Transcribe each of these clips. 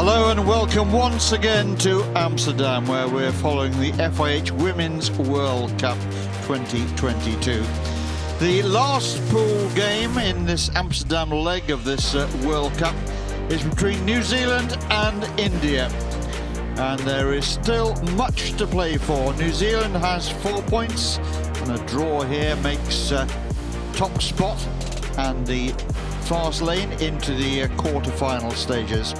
Hello and welcome once again to Amsterdam, where we're following the FIH Women's World Cup 2022. The last pool game in this Amsterdam leg of this World Cup is between New Zealand and India. And there is still much to play for. New Zealand has 4 points, and a draw here makes top spot and the fast lane into the quarter-final stages.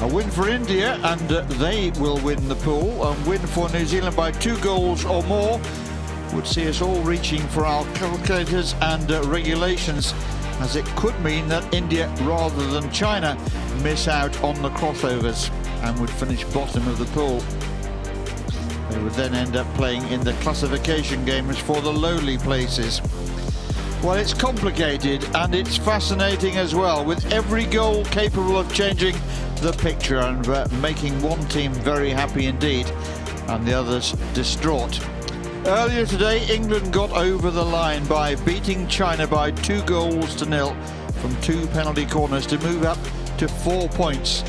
A win for India and they will win the pool. A win for New Zealand by 2 goals or more would see us all reaching for our calculators and regulations, as it could mean that India, rather than China, miss out on the crossovers and would finish bottom of the pool. They would then end up playing in the classification games for the lowly places. Well, it's complicated and it's fascinating as well, with every goal capable of changing the picture and making one team very happy indeed and the others distraught. Earlier today, England got over the line by beating China by 2 goals to 0 from 2 penalty corners to move up to 4 points.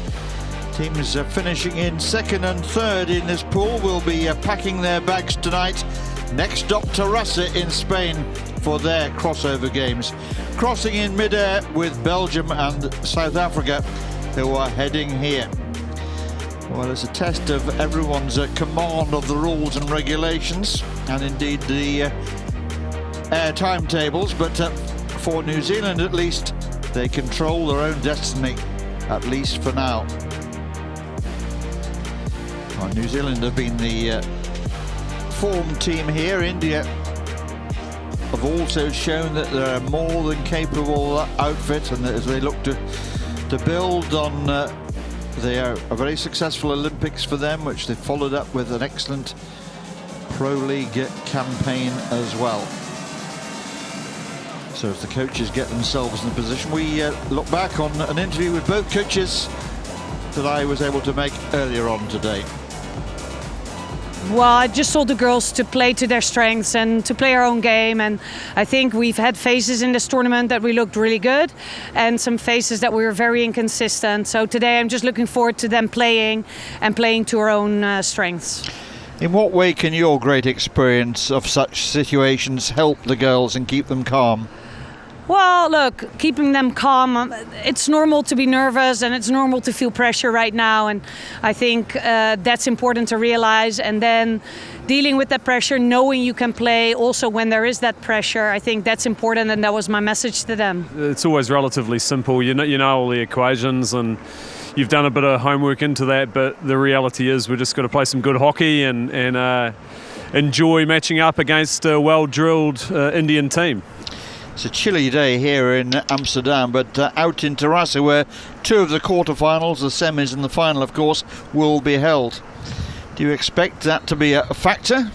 Teams finishing in second and third in this pool will be packing their bags tonight. Next stop, Terrassa in Spain for their crossover games, crossing in mid-air with Belgium and South Africa, who are heading here. Well, it's a test of everyone's command of the rules and regulations, and indeed the air timetables, but for New Zealand at least, they control their own destiny, at least for now. Well, New Zealand have been the form team here. India have also shown that they're a more than capable outfit, and that as they look to build on a very successful Olympics for them, which they followed up with an excellent Pro League campaign as well. So as the coaches get themselves in a position, we look back on an interview with both coaches that I was able to make earlier on today. Well, I just told the girls to play to their strengths and to play our own game. And I think we've had phases in this tournament that we looked really good and some phases that we were very inconsistent. So today I'm just looking forward to them playing to our own strengths. In what way can your great experience of such situations help the girls and keep them calm? Well, look, keeping them calm, it's normal to be nervous and it's normal to feel pressure right now. And I think that's important to realize. And then dealing with that pressure, knowing you can play also when there is that pressure, I think that's important, and that was my message to them. It's always relatively simple. You know all the equations and you've done a bit of homework into that, but the reality is we're just got to play some good hockey and enjoy matching up against a well-drilled Indian team. It's a chilly day here in Amsterdam, but out in Terrassa, where 2 of the quarterfinals, the semis and the final, of course, will be held. Do you expect that to be a factor?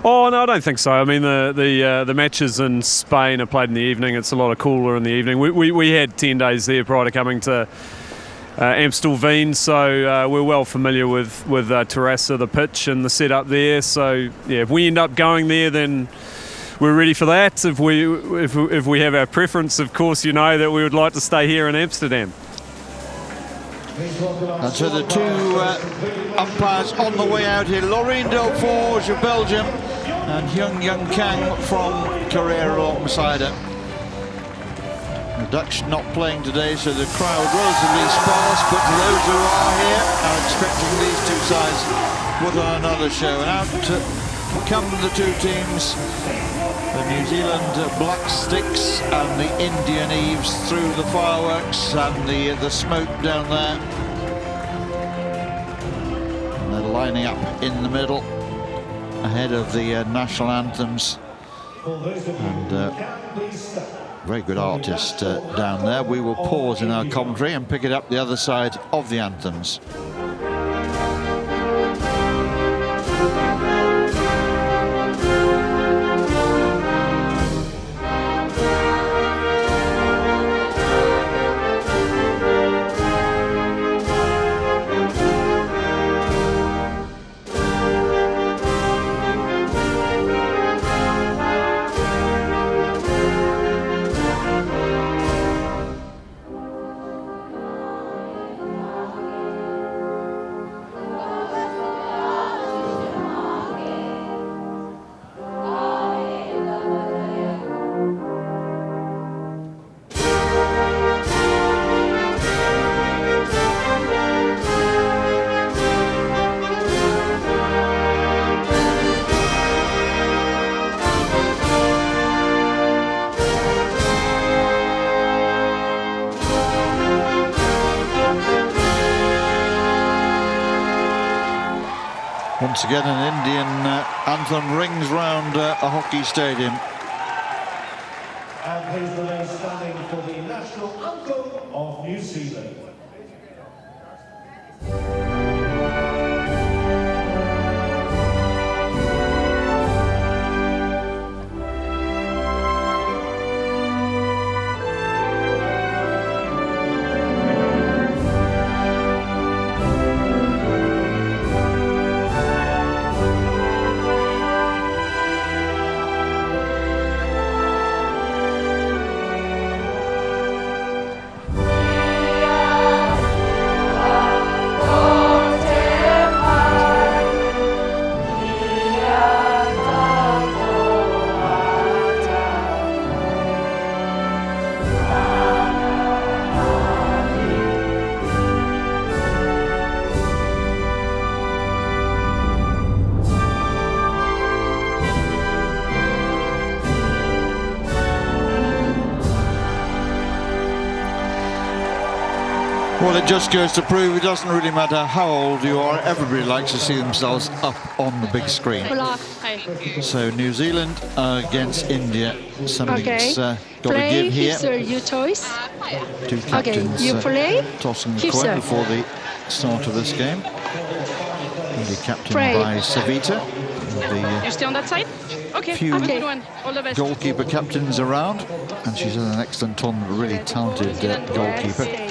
Oh no, I don't think so. I mean, the matches in Spain are played in the evening. It's a lot cooler in the evening. We had 10 days there prior to coming to Amstelveen, so we're well familiar with Terrassa, the pitch and the setup there. So yeah, if we end up going there, then we're ready for that. If we have our preference, of course, you know that we would like to stay here in Amsterdam. And so the 2 umpires on the way out here, Laureen Delforge of Belgium and Hyung Young Kang from Korea alongside her. The Dutch not playing today, so the crowd relatively sparse, but for those who are here are expecting these 2 sides to put on another show. And out come the 2 teams. The New Zealand Black Sticks and the Indian Eves through the fireworks and the smoke down there. And they're lining up in the middle ahead of the national anthems. And very good artist down there. We will pause in our commentary and pick it up the other side of the anthems. Once again, an Indian anthem rings round a hockey stadium. And please remain standing for the national anthem of New Zealand. Well, it just goes to prove it doesn't really matter how old you are, everybody likes to see themselves up on the big screen. So New Zealand against India, something's got to give here. Sir, your choice. Two captains you play. Tossing the coin before the start of this game. India captained by Savita. You stay on that side? Okay, few all the best. Goalkeeper captains around, and she's an excellent tournament, really talented goalkeeper.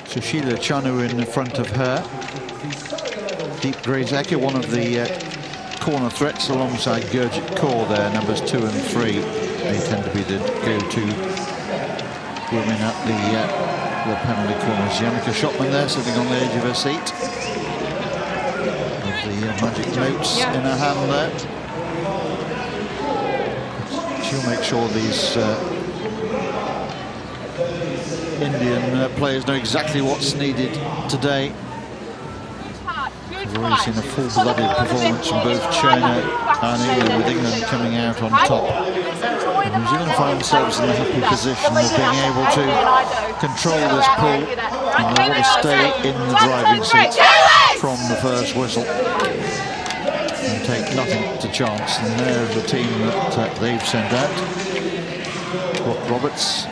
So Sheila Chanu in front of her. Deep Grayzeka, one of the corner threats alongside Gurjit Kaur there, numbers 2 and 3. They tend to be the go-to women at the penalty corners. Yannicka Schotman there, sitting on the edge of her seat. With the magic notes in her hand there. She'll make sure these Indian players know exactly what's needed today. We've already seen a full-blooded performance from both China and England, with England coming out on top. And New Zealand find themselves in the happy position of being able to control this pool and they want to stay in the driving seat from the first whistle and take nothing to chance. And there's the team that they've sent out. Brock Roberts,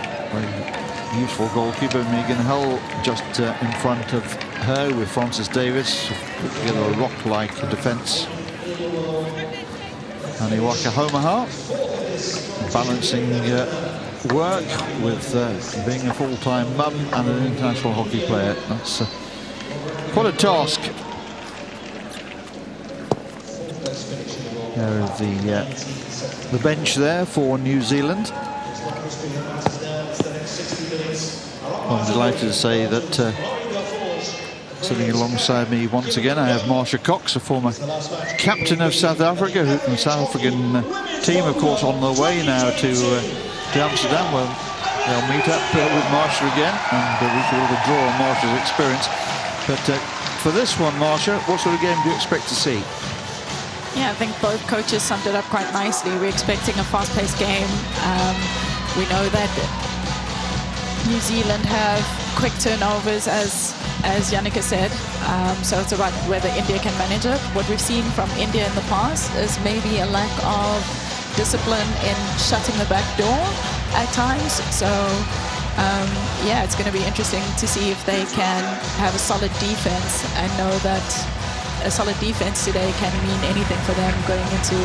useful goalkeeper. Megan Hull just in front of her with Francis Davis, put together a rock-like defence. Aniwaka Homaha balancing work with being a full-time mum and an international hockey player. That's quite a task. There is the bench there for New Zealand. I'm delighted to say that sitting alongside me once again I have Marsha Cox, a former captain of South Africa, the South African team, of course, on the way now to Amsterdam, where they'll meet up with Marsha again, and we shall draw on Marsha's experience. But for this one, Marsha, what sort of game do you expect to see? Yeah, I think both coaches summed it up quite nicely. We're expecting a fast-paced game. We know that New Zealand have quick turnovers, as Yannicka said, so it's about whether India can manage it. What we've seen from India in the past is maybe a lack of discipline in shutting the back door at times. So yeah, it's going to be interesting to see if they can have a solid defense and know that a solid defense today can mean anything for them going into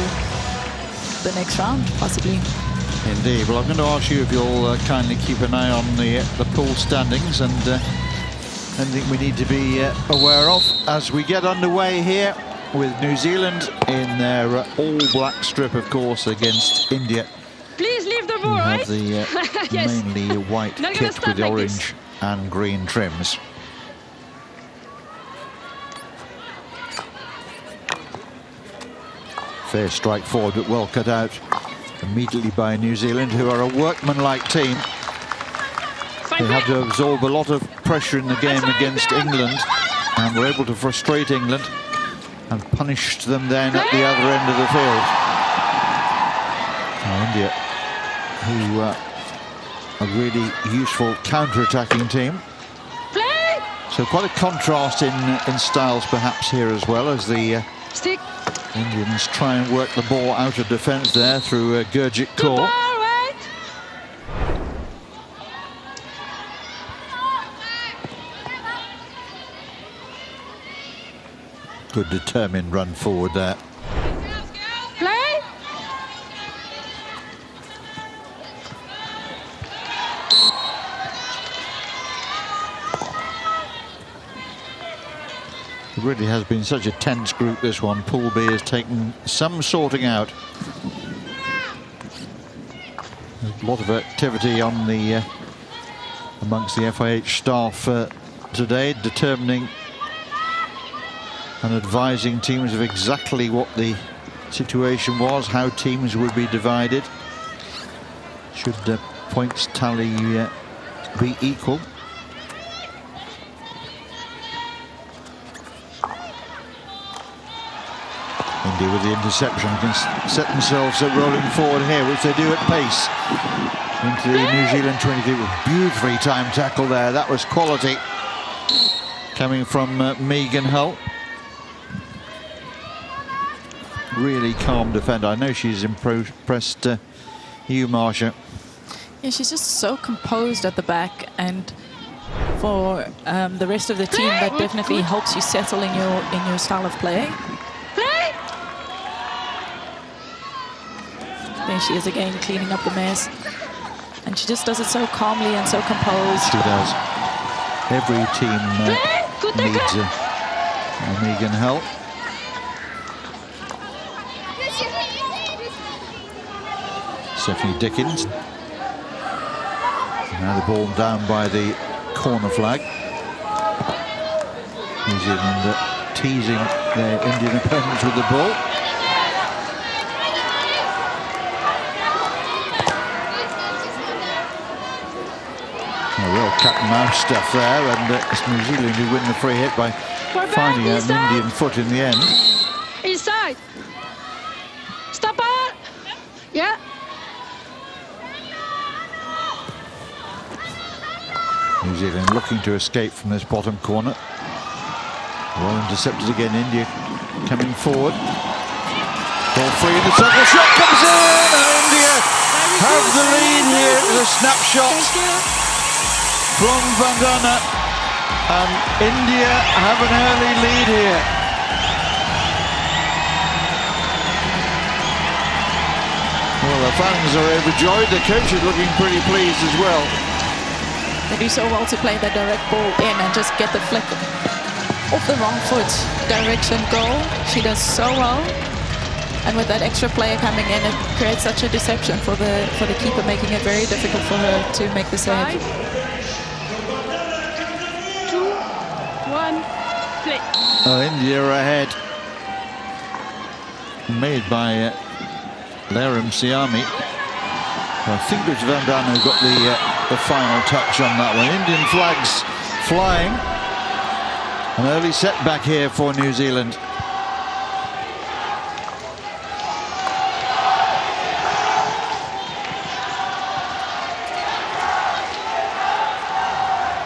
the next round, possibly. Indeed. Well, I'm going to ask you if you'll kindly keep an eye on the pool standings and anything we need to be aware of as we get underway here with New Zealand in their all-black strip, of course, against India. Please leave the ball, have the yes. mainly white kit with the like orange and green trims. Fair strike forward, but well cut out immediately by New Zealand, who are a workmanlike team. They had to absorb a lot of pressure in the game against England and were able to frustrate England and punished them then at the other end of the field. Now India, who a really useful counter-attacking team. So quite a contrast in styles perhaps here as well, as the Stick. Indians try and work the ball out of defence there through Gurjit Good Kaur. ball, right? Good determined run forward there. Play. It really has been such a tense group, this one. Pool B has taken some sorting out. There's a lot of activity on the amongst the FIH staff today, determining and advising teams of exactly what the situation was, how teams would be divided. Should the points tally be equal. India with the interception can set themselves rolling forward here, which they do at pace. Into the New Zealand 23 with beautifully timed tackle there. That was quality coming from Megan Hull. Really calm defender. I know she's impressed you, Marsha. Yeah, she's just so composed at the back, and for the rest of the team, that definitely helps you settle in your style of play. There she is again, cleaning up the mess. And she just does it so calmly and so composed. She does. Every team needs Megan Hull. Stephanie Dickens. Now the ball down by the corner flag. New Zealand teasing their Indian opponents with the ball. A real cat and mouse stuff there, and it's New Zealand who win the free hit by finding an Indian foot in the end. Inside. Stop it. Yeah. New Zealand looking to escape from this bottom corner. Well intercepted again, India coming forward. Ball free in the circle, shot comes in, and India have the lead here. The snapshot from Vandana, and India have an early lead here. Well, the fans are overjoyed. The coach is looking pretty pleased as well. They do so well to play the direct ball in and just get the flick off the wrong foot, direction goal. She does so well, and with that extra player coming in, it creates such a deception for the keeper, making it very difficult for her to make the save. 2, 1, play. Oh, India are ahead. Made by Laram Siami. I think it's Vandana who got the final touch on that one. Indian flags flying. An early setback here for New Zealand.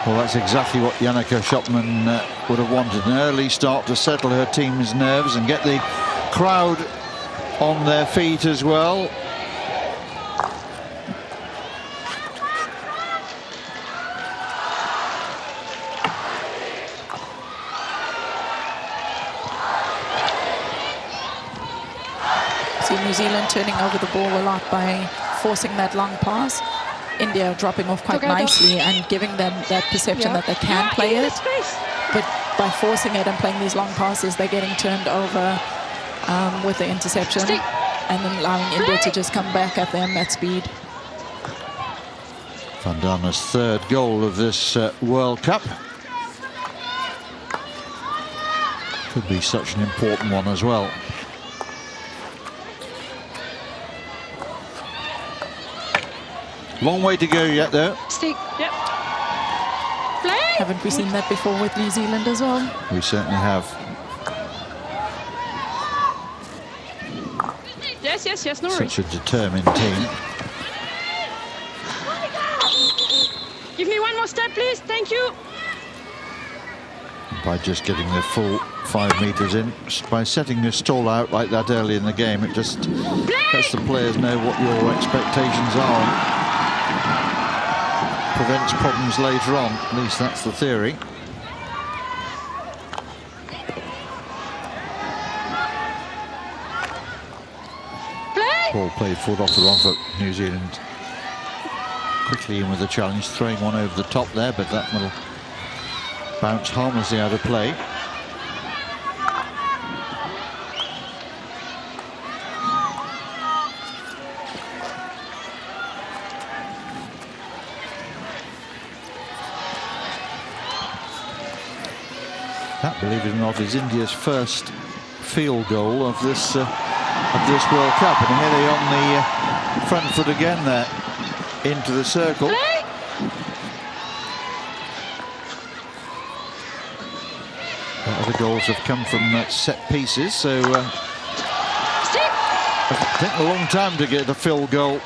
Well, that's exactly what Jannica Schopman would have wanted. An early start to settle her team's nerves and get the crowd on their feet as well. New Zealand turning over the ball a lot by forcing that long pass. India dropping off quite nicely and giving them that perception that they can play it. But by forcing it and playing these long passes, they're getting turned over with the interception and then allowing India to just come back at them at speed. Vandana's third goal of this World Cup. Could be such an important one as well. Long way to go yet, though. Stick. Yep. Play. Haven't we seen that before with New Zealand as well? We certainly have. Yes, no worries. Such a determined team. Give me one more step, please. Thank you. By just getting the full 5 metres in. By setting your stall out like that early in the game, it just lets the players know what your expectations are and prevents problems later on. At least that's the theory. Ball played forward off the run for New Zealand. Quickly in with a challenge, throwing one over the top there, but that will bounce harmlessly out of play. That, believe it or not, is India's first field goal of this World Cup, and here they on the front foot again there into the circle. The other goals have come from set pieces, so it took a long time to get a field goal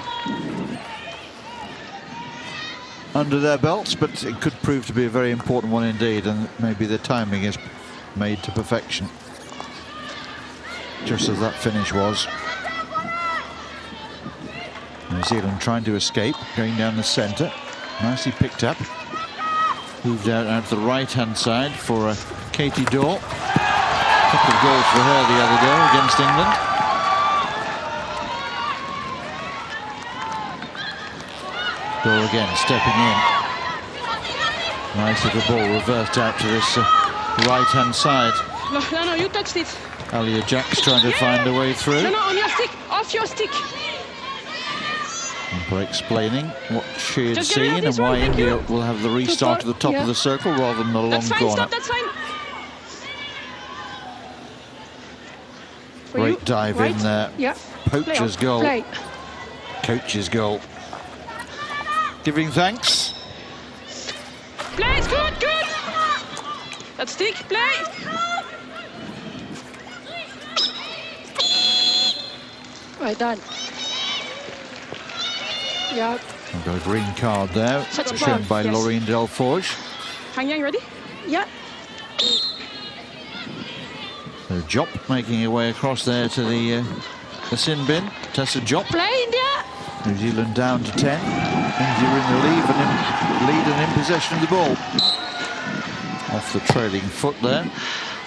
under their belts, but it could prove to be a very important one indeed, and maybe the timing is made to perfection, just as that finish was. New Zealand trying to escape, going down the centre, nicely picked up, moved out to the right-hand side for Katie Daw. A couple of goals for her the other day against England. Daw again stepping in. Nice little ball reversed out to this right-hand side. No, you touched it. Alia Jack's trying to find a way through. No, on your stick, off your stick. And by explaining what she had Just get rid of seen and this one, why thank India you. will have the restart to the top of the circle rather than the long That's fine, corner. stop, that's fine. For Great you. dive Right. in there. Yeah. Poacher's goal. Play. Coach's goal. Giving thanks. Play, it's good, good. That stick, play. Right, done. Yeah. We've got a green card there, Such a shown ball, by yes. Laureen Delforge. Hang Yang, ready? Yeah. So Jop making her way across there to the sin bin. Tessa Jop. Play, India. New Zealand down to 10. India in the lead and in possession of the ball. Off the trailing foot there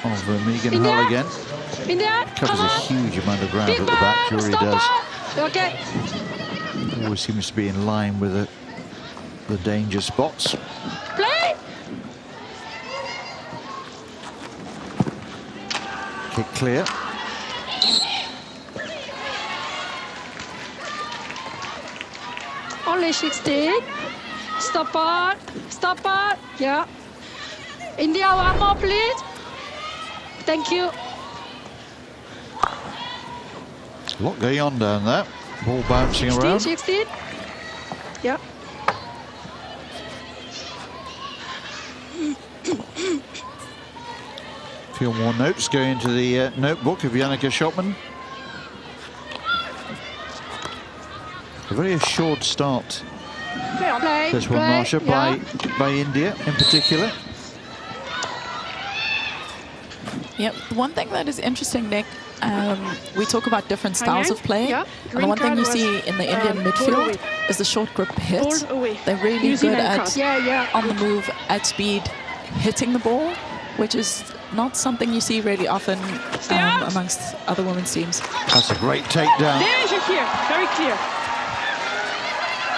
of Megan India. Hull again. India, Covers come a on. huge amount of ground Big at the back, ball, really stop does. her. Okay. Always seems to be in line with the danger spots. Play. Kick clear. Only 16. Stop it. Stop it. Yeah. India, one more, please. Thank you. A lot going on down there. Ball bouncing 16, around. 16. Yeah. A few more notes going into the notebook of Yannicka Schotman. A very assured start, Play. this one, play. Marsha, by India in particular. Yep. One thing that is interesting, Nick, we talk about different styles of play. Yeah. And the Green one thing card you was, see in the Indian ball midfield away. is the short grip hit. Ball away. They're really New good Zealand at, card. Yeah. on the move, at speed, hitting the ball, which is not something you see really often amongst other women's teams. That's a great takedown. There is here. Very clear.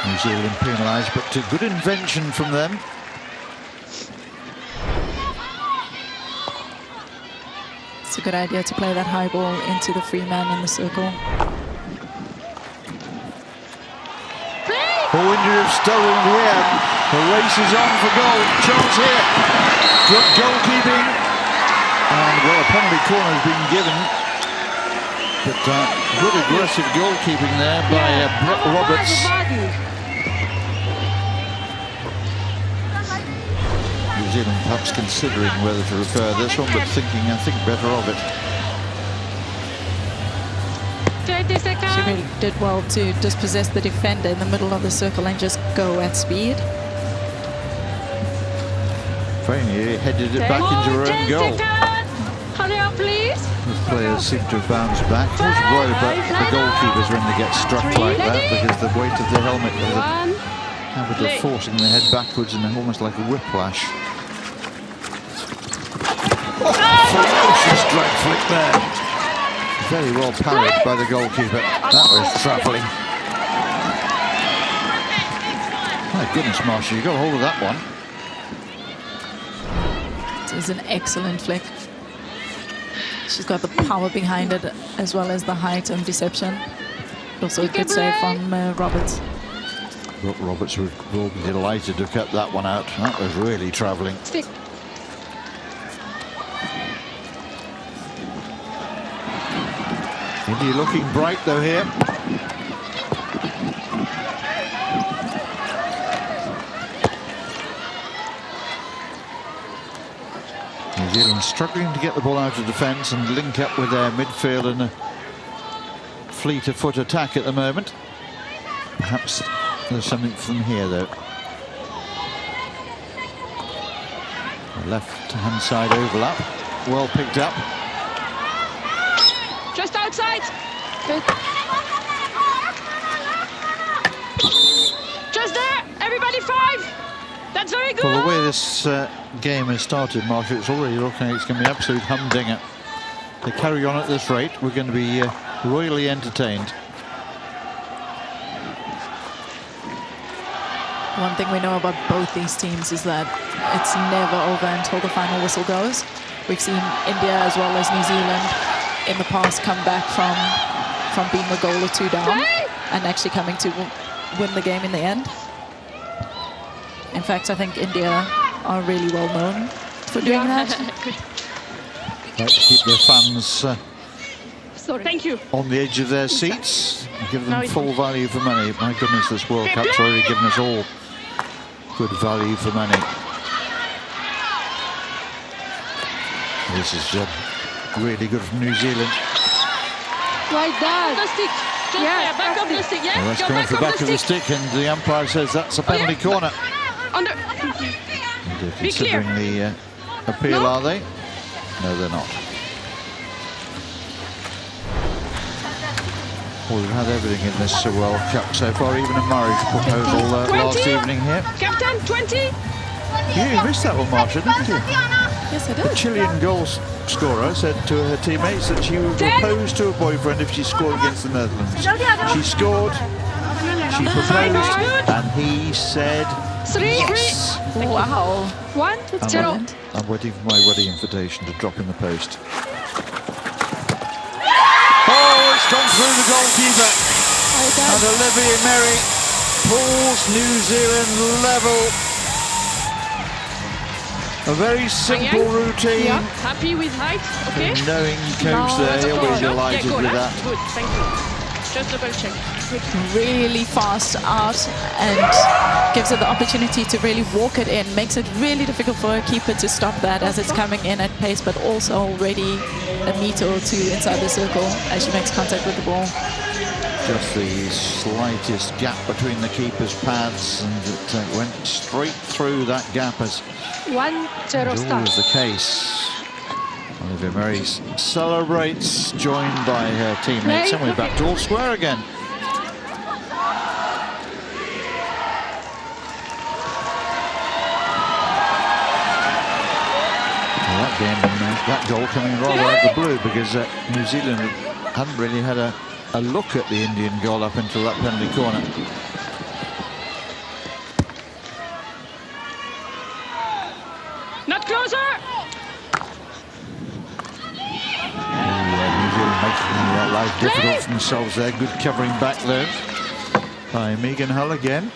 New Zealand penalised, but a good invention from them. It's a good idea to play that high ball into the free man in the circle. Oh, India have stolen here. The race is on for goal. Chance here. Good goalkeeping. And, well, a penalty corner has been given. But good aggressive goalkeeping there by Brett Roberts. New Zealand perhaps considering whether to refer this one, but thinking, I think, better of it. 20 seconds. She really did well to dispossess the defender in the middle of the circle and just go at speed. Very nearly headed it back into her own goal. India, please. The players seem to have bounced back. I was worried about the goalkeepers when they get struck like that, because the weight of the helmet is a habit of forcing the head backwards and almost like a whiplash. Oh, ferocious drag flick there. Very well parried by the goalkeeper. That was travelling. My goodness, Marcia, you got a hold of that one. It is an excellent flick. She's got the power behind it, as well as the height and deception. Also a good save from Roberts. Roberts will be delighted to cut that one out. That was really travelling. Stick. India looking bright though here. New Zealand struggling to get the ball out of defence and link up with their midfield in a fleet of foot attack at the moment. Perhaps there's something from here though. The left-hand side overlap, well picked up. Just outside. Just there. Everybody 5. That's very good. Well, the way this game has started, Marcia, it's already looking like it's going to be an absolute humdinger. They carry on at this rate, we're going to be royally entertained. One thing we know about both these teams is that it's never over until the final whistle goes. We've seen India as well as New Zealand in the past come back from being a goal or 2 down and actually coming to win the game in the end. In fact, I think India are really well known for doing that. Like to keep their fans Thank you. on the edge of their seats and give them full value for money. My goodness, this World Cup's already given us all good value for money. This is really good from New Zealand. Like that. The stick. Just there, back of the stick. Yeah. Well, that's coming off the back of the stick, and the umpire says that's a penalty corner. Under. They're considering the appeal, are they? No, they're not. Well, we've had everything in this World Cup so far, even a marriage proposal last evening here. Captain, 20. You missed that one, Marcia, didn't you? Yes, I The did. Chilean goal scorer said to her teammates that she would propose to her boyfriend if she scored against the Netherlands. She scored, she proposed, and he said 3. yes. Wow. 1, 0. I'm waiting for my wedding invitation to drop in the post. Oh, it's gone through the goalkeeper. And Olivia Merry pulls New Zealand level. A very simple routine. Yeah. Happy with height, okay? Knowing coach there, he'll be delighted with that. Good, thank you. Just double check. Good. Really fast out and gives her the opportunity to really walk it in. Makes it really difficult for a keeper to stop that as it's coming in at pace, but also already a meter or 2 inside the circle as she makes contact with the ball. Just the slightest gap between the keeper's pads, and it went straight through that gap, as 1-0 is start. always the case. Olivia Murray celebrates, joined by her teammates, and we're back to all square again. Well, that game, that goal coming rather out of the blue, because New Zealand hadn't really had a look at the Indian goal up until that penalty corner. Not closer. New Zealand making life difficult for themselves there. Good covering back though by Megan Hull again.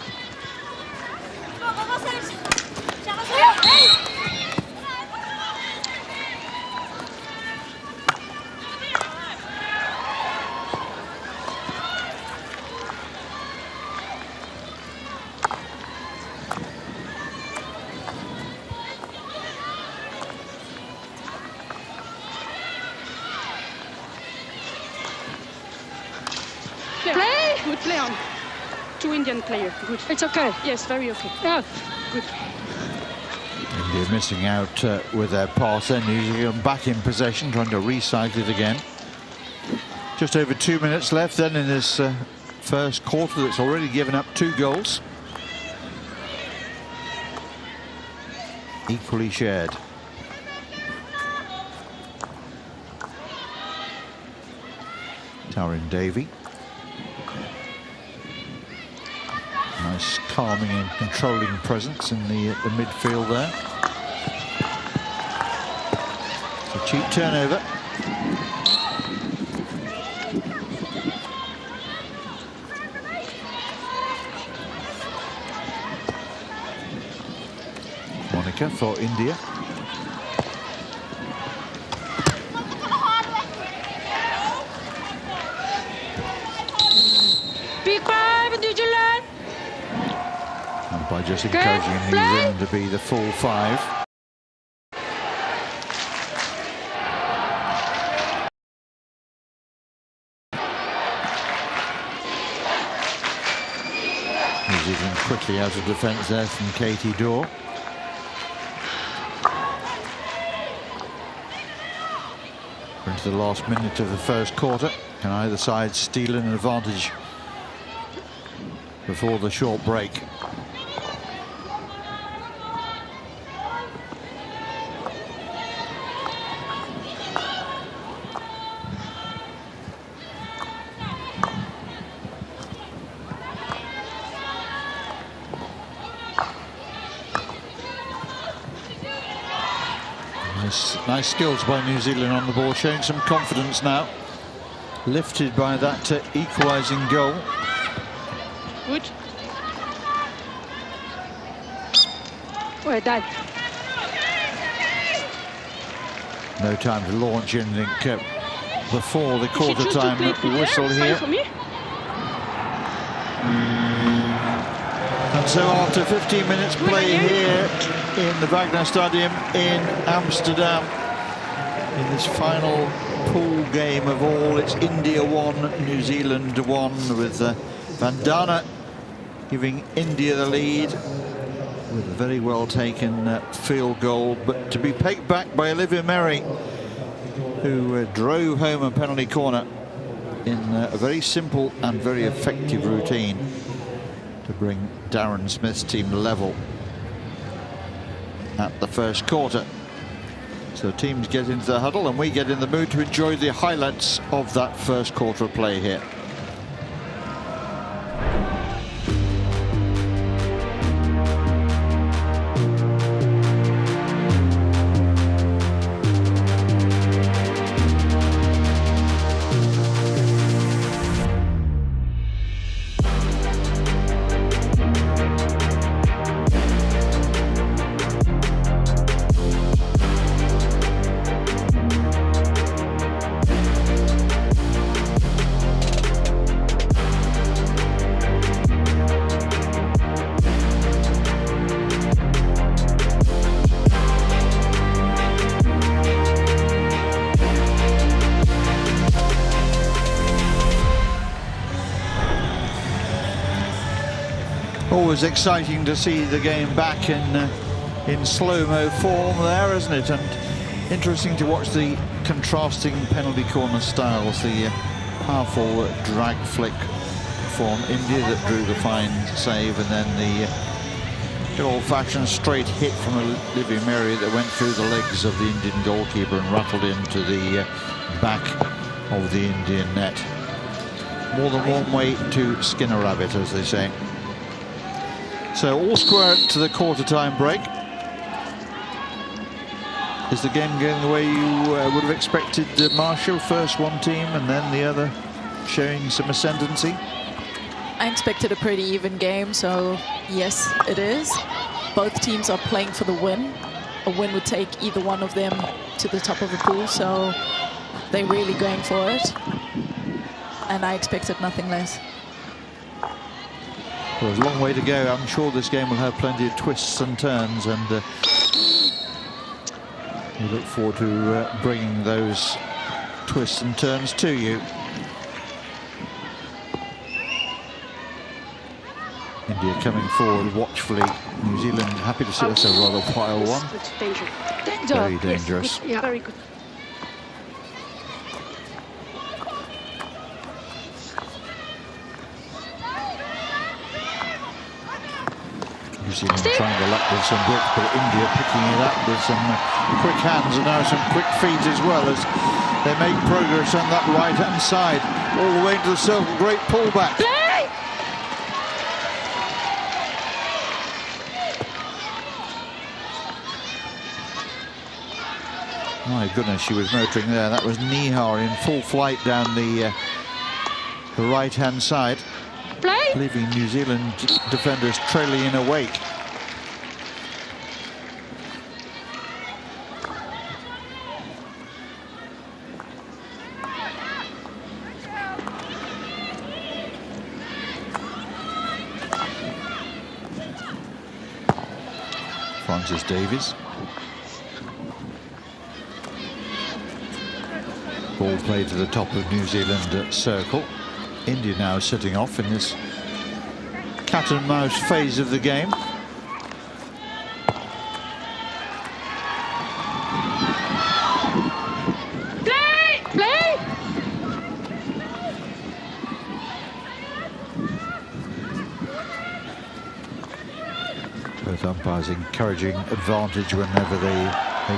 Play. Good play on. 2 Indian players. Good. It's okay. Yes, very okay. Yeah. Good. New India missing out with their pass. Then New Zealand back in possession, trying to recycle it again. Just over 2 minutes left then in this first quarter that's already given up 2 goals. Equally shared. Taryn Davey. Nice calming and controlling presence in the midfield there. It's a cheap turnover. Monica for India. Be quiet, New Zealand. And by just encouraging New Zealand to be the full 5. New Zealand quickly out of defence there from Katie Dorr. Into the last minute of the first quarter. Can either side steal an advantage before the short break? Nice skills by New Zealand on the ball, showing some confidence now. Lifted by that equalising goal. Good. Well done. No time to launch anything before the quarter time whistle here. And so after 15 minutes play here in the Wagner Stadium in Amsterdam, in this final pool game of all, it's India 1, New Zealand 1, with Vandana giving India the lead with a very well taken field goal, but to be pegged back by Olivia Merry, who drove home a penalty corner in a very simple and very effective routine to bring Darren Smith's team level at the first quarter. So teams get into the huddle and we get in the mood to enjoy the highlights of that first quarter of play here. Always exciting to see the game back in slow-mo form there, isn't it? And interesting to watch the contrasting penalty corner styles, the powerful drag flick from India that drew the fine save, and then the good old-fashioned straight hit from Olivia Merry that went through the legs of the Indian goalkeeper and rattled into the back of the Indian net. More than one way to skin a rabbit, as they say. So all square to the quarter-time break. Is the game going the way you would have expected, Marshall? First one team and then the other showing some ascendancy? I expected a pretty even game, so yes, it is. Both teams are playing for the win. A win would take either one of them to the top of the pool, so they're really going for it. And I expected nothing less. Well, there's a long way to go. I'm sure this game will have plenty of twists and turns, and we look forward to bringing those twists and turns to you. India coming forward watchfully. New Zealand happy to see that's a rather wild one. Danger. Very dangerous. Yeah. Very good. New Zealand trying to luck with some bricks, but India picking it up with some quick hands and now some quick feet as well as they make progress on that right-hand side. All the way into the circle, great pullback. Play! My goodness, she was motoring there. That was Nihar in full flight down the right-hand side, Play! leaving New Zealand defenders trailing in a wake. Francis Davies. Ball played to the top of New Zealand circle. India now sitting off in this cat and mouse phase of the game. Play! Play! Both umpires encouraging advantage whenever they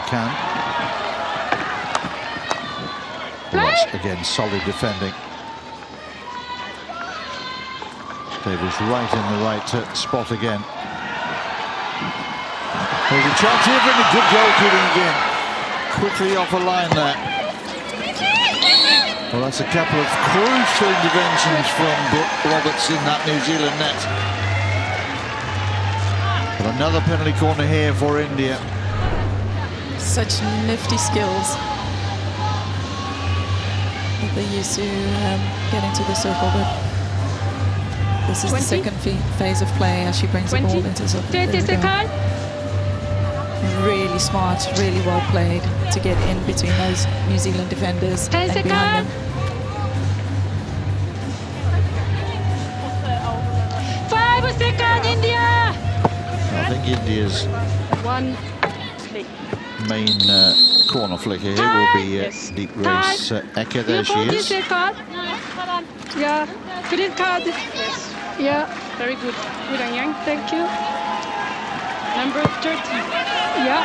can. Well, that's again solid defending. Davis right in the right spot again. There's a chance here for a good goalkeeping again. Quickly off a line there. Well, that's a couple of crucial interventions from Roberts in that New Zealand net. But another penalty corner here for India. Such nifty skills that they used to get into the circle, but this is 20? the second phase of play as she brings the ball into the circle. 30 seconds. Really smart, really well played to get in between those New Zealand defenders 10 and behind them. seconds. 5 seconds, India. I think India's 1. main corner flicker here will be deep race Eka. There she 40 is. seconds. Yeah. Green card. Yes. Yeah. Very good. Good, Anyang. Thank you. Number 30. Yeah.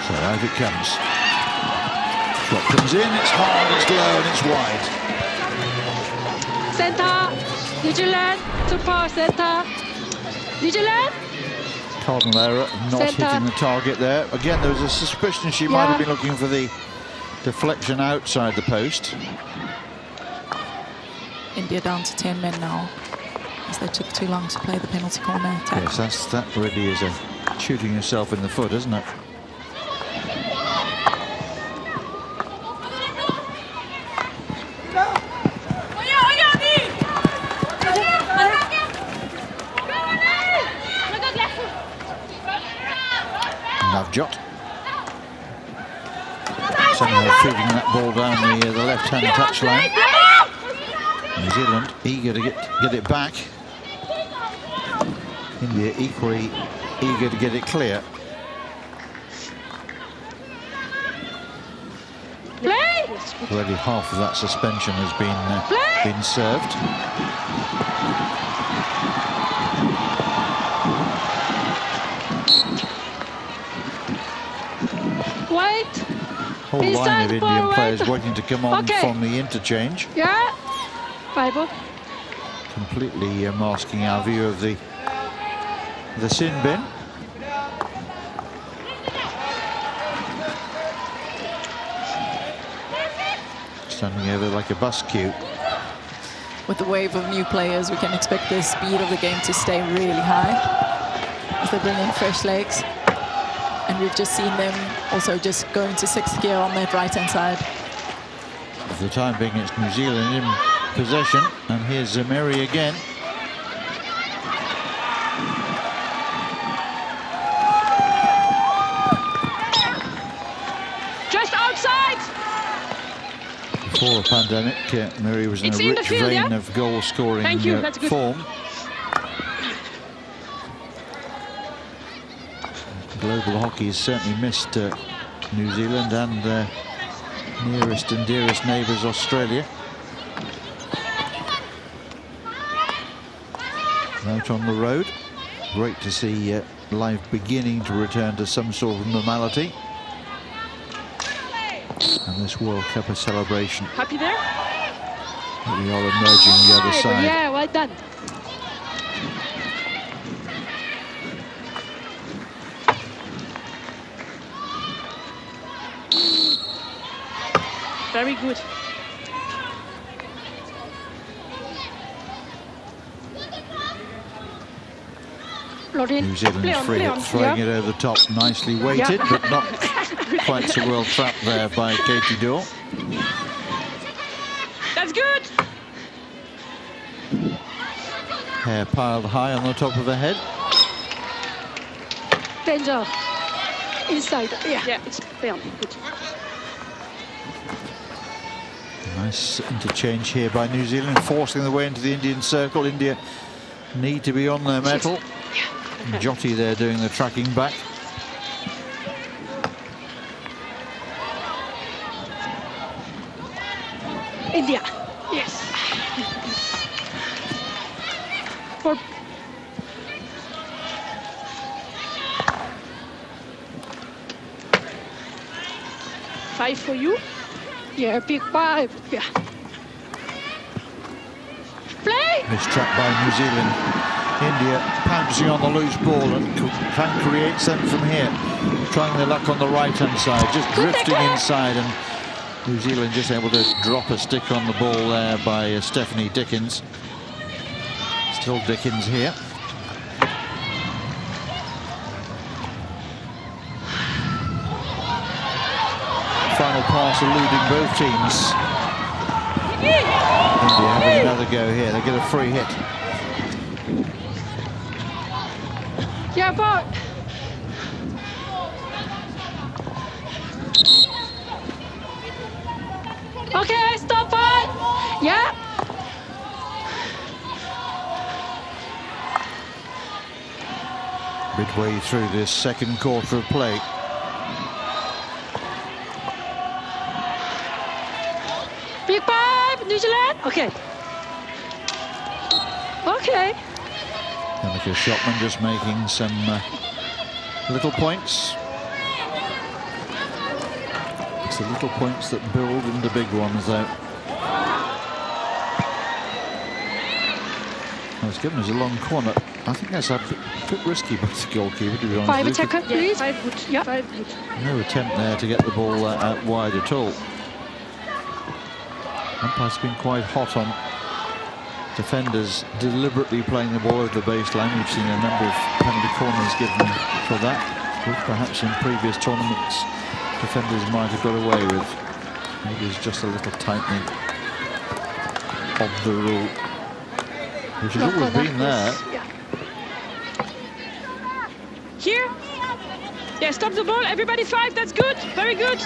So out it comes. Shot comes in, it's hard, it's low, and it's wide. Center. New Zealand. Super center. New Zealand. Cardinal error, not Centre. hitting the target there. Again, there was a suspicion she might have been looking for the deflection outside the post. India down to 10 men now, as they took too long to play the penalty corner attack. Yes, that really is a shooting yourself in the foot, isn't it? Navjot. Somehow feeding that ball down the left-hand touchline. New Zealand eager to get it back. India equally eager to get it clear. Play. Already half of that suspension has been served. Wait. Whole line Inside of Indian forward. players waiting to come on Okay. from the interchange. Yeah. 5. Completely masking our view of the sin bin. Standing over like a bus queue. With the wave of new players, we can expect the speed of the game to stay really high as they bring in fresh legs. And we've just seen them also just go into 6th gear on that right-hand side. For the time being, it's New Zealand in possession. And here's Zamiri again. Just outside. Before the pandemic, Miri was in a rich vein of goal-scoring form. Global hockey has certainly missed New Zealand and their nearest and dearest neighbours, Australia. Out on the road, great to see life beginning to return to some sort of normality. And this World Cup of celebration. Happy there? We are emerging the other side. Yeah, well done. Very good. New Zealand's free hit, throwing it over the top, nicely weighted, but not quite so well trapped there by Katie Dorr. That's good. Hair piled high on the top of her head. Danger. Inside. Yeah, it's down. Good. Nice interchange here by New Zealand, forcing their way into the Indian circle. India need to be on their mettle. Jyoti there doing the tracking back. India. Yes. For 5 for you. yeah, big 5. Yeah. Play. Mistrapped by New Zealand. India pouncing on the loose ball and can create something from here. Trying their luck on the right-hand side, just drifting inside, and New Zealand just able to drop a stick on the ball there by Stephanie Dickens. Still Dickens here. Final pass eluding both teams. India having another go here. They get a free hit. Yeah, but okay, stop it. Yeah. Midway through this second quarter of play. Big 5, New Zealand. Okay. Okay. Annika Shotman just making some little points. It's the little points that build into big ones, though. Well, it's given us a long corner. I think that's a bit risky by the goalkeeper, to be honest. 5 attacker, please. 5 good. Yeah, 5 good. No attempt there to get the ball out wide at all. Umpire's been quite hot on defenders deliberately playing the ball over the baseline. We've seen a number of penalty corners given for that, which perhaps in previous tournaments defenders might have got away with. Maybe it's just a little tightening of the rule, which has always been there. Here. Yeah, stop the ball. Everybody 5. That's good. Very good.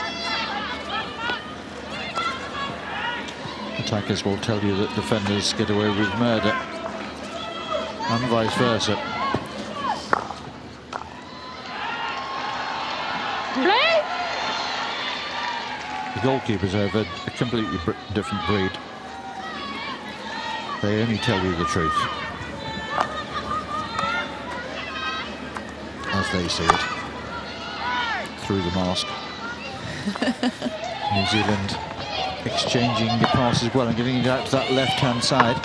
Attackers will tell you that defenders get away with murder, and vice versa. Play. The goalkeepers are a completely different breed. They only tell you the truth, as they see it, through the mask. New Zealand exchanging the passes well and getting it out to that left-hand side.